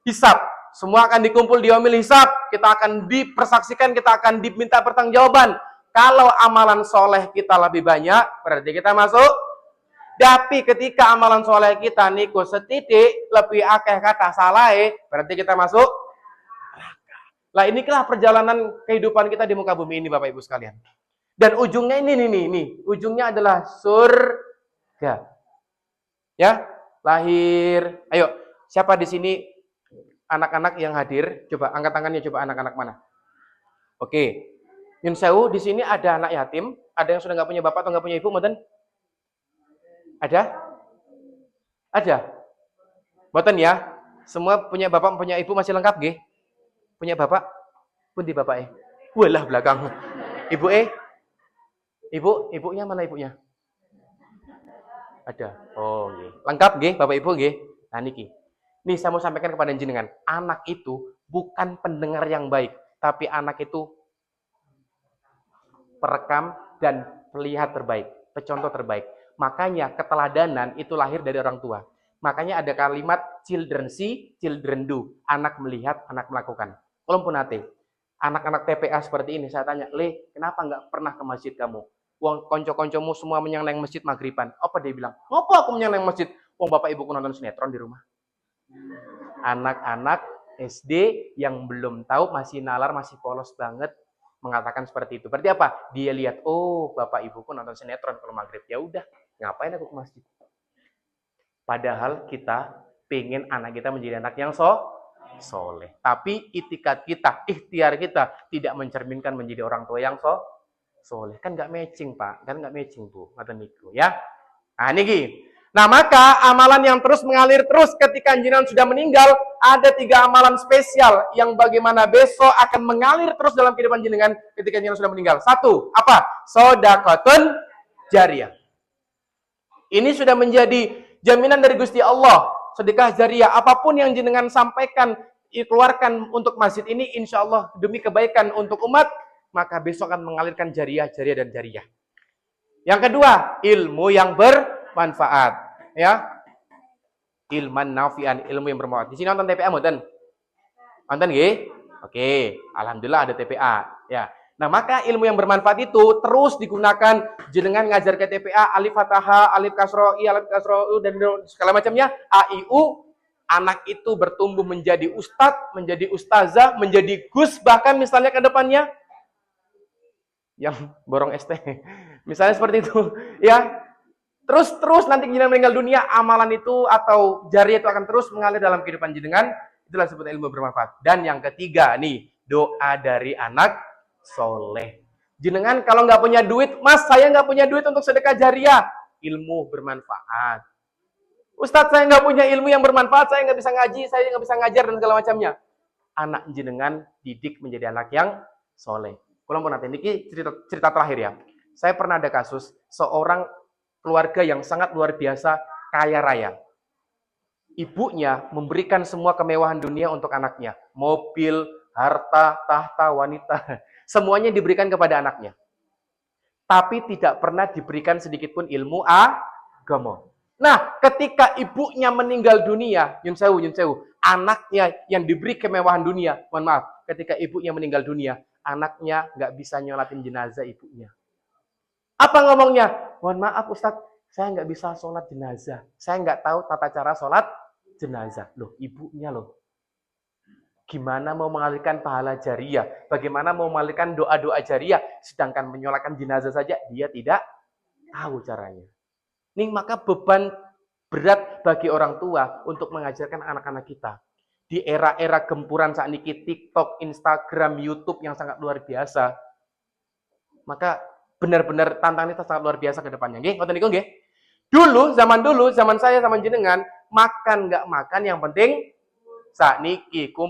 hisab. Semua akan dikumpul di yaumil hisab. Kita akan dipersaksikan, kita akan diminta pertanggungjawaban. Kalau amalan soleh kita lebih banyak, berarti kita masuk. Tapi ketika amalan soleh kita niku setitik, lebih akeh kata salah, berarti kita masuk. Lah inilah perjalanan kehidupan kita di muka bumi ini Bapak Ibu sekalian. Dan ujungnya ini. Ujungnya adalah surga. Ya, lahir. Ayo, siapa di sini anak-anak yang hadir? Coba angkat tangannya, coba anak-anak mana? Oke. Yun Sewu, di sini ada anak yatim, ada yang sudah nggak punya bapak atau nggak punya ibu, mboten? Ada? Mboten ya? Semua punya bapak, punya ibu masih lengkap, nggih? Punya bapak? Pundi bapak Walah belakang. Ibu Ibunya mana ibunya? Ada. Oh, nggih. Lengkap nggih, Bapak Ibu nggih. Nah niki. Nih saya mau sampaikan kepada jenengan, anak itu bukan pendengar yang baik, tapi anak itu perekam dan pelihat terbaik, pencontoh terbaik. Makanya keteladanan itu lahir dari orang tua. Makanya ada kalimat children see, children do. Anak melihat, anak melakukan. Kalau pun anak-anak TPA seperti ini, saya tanya, Le, kenapa nggak pernah ke masjid kamu? Wong konco-koncomu semua menyang masjid maghriban. Apa dia bilang? Ngapa aku menyang masjid? Wong bapak ibuku nonton sinetron di rumah. Anak-anak SD yang belum tahu, masih nalar, masih polos banget mengatakan seperti itu. Berarti apa? Dia lihat, oh bapak ibuku nonton sinetron kalau maghrib. Ya udah, ngapain aku ke masjid? Padahal kita pengen anak kita menjadi anak yang soleh. Tapi itikat kita, ikhtiar kita tidak mencerminkan menjadi orang tua yang soleh. Kan nggak matching, Pak. Kan nggak matching, Bu. Kata niku, ya. Nah, niki. Nah, maka amalan yang terus mengalir terus ketika jenengan sudah meninggal, ada 3 amalan spesial yang bagaimana besok akan mengalir terus dalam kehidupan jenengan ketika jenengan sudah meninggal. 1, apa? Shadaqatun jariyah. Ini sudah menjadi jaminan dari Gusti Allah. Sedekah jariyah, apapun yang jenengan sampaikan, keluarkan untuk masjid ini, insya Allah demi kebaikan untuk umat, maka besok akan mengalirkan jariyah dan jariyah. Yang kedua, ilmu yang bermanfaat. Ya, ilman nafi'an, ilmu yang bermanfaat. Di sini nonton TPA mboten? Nonton nggih? Oke, alhamdulillah ada TPA. Ya. Nah, maka ilmu yang bermanfaat itu terus digunakan jenengan ngajar ke TPA, alif fathah, alif kasro, i, alif kasro, u, dan segala macamnya, a, i, u. Anak itu bertumbuh menjadi ustadz, menjadi ustazah, menjadi gus, bahkan misalnya ke depannya yang borong ST. Misalnya seperti itu, ya. Terus nanti jenengan meninggal dunia, amalan itu atau jariyah itu akan terus mengalir dalam kehidupan jenengan. Itulah disebut ilmu bermanfaat. Dan yang ketiga nih, doa dari anak soleh. Jenengan kalau nggak punya duit, Mas, saya nggak punya duit untuk sedekah jariyah. Ilmu bermanfaat. Ustadz, saya nggak punya ilmu yang bermanfaat, saya nggak bisa ngaji, saya nggak bisa ngajar dan segala macamnya. Anak jenengan didik menjadi anak yang soleh. Kalau mau nanti, ini cerita terakhir ya. Saya pernah ada kasus seorang keluarga yang sangat luar biasa kaya raya. Ibunya memberikan semua kemewahan dunia untuk anaknya. Mobil, harta, tahta, wanita. Semuanya diberikan kepada anaknya. Tapi tidak pernah diberikan sedikit pun ilmu agama. Nah, ketika ibunya meninggal dunia, Yun Sewu, anaknya yang diberi kemewahan dunia, mohon maaf, ketika ibunya meninggal dunia, anaknya nggak bisa nyolatin jenazah ibunya. Apa ngomongnya? Mohon maaf Ustadz, saya nggak bisa sholat jenazah. Saya nggak tahu tata cara sholat jenazah. Loh, ibunya loh. Gimana mau mengalirkan pahala jariah? Bagaimana mau mengalirkan doa-doa jariah? Sedangkan menyolatkan jenazah saja dia tidak tahu caranya. Ini maka beban berat bagi orang tua untuk mengajarkan anak-anak kita. Di era-era gempuran saat ini TikTok, Instagram, YouTube yang sangat luar biasa. Maka benar-benar tantangan itu sangat luar biasa ke depannya. Nggih, ngoten niku nggih. Dulu, zaman saya, zaman jenengan, makan nggak makan yang penting sakniki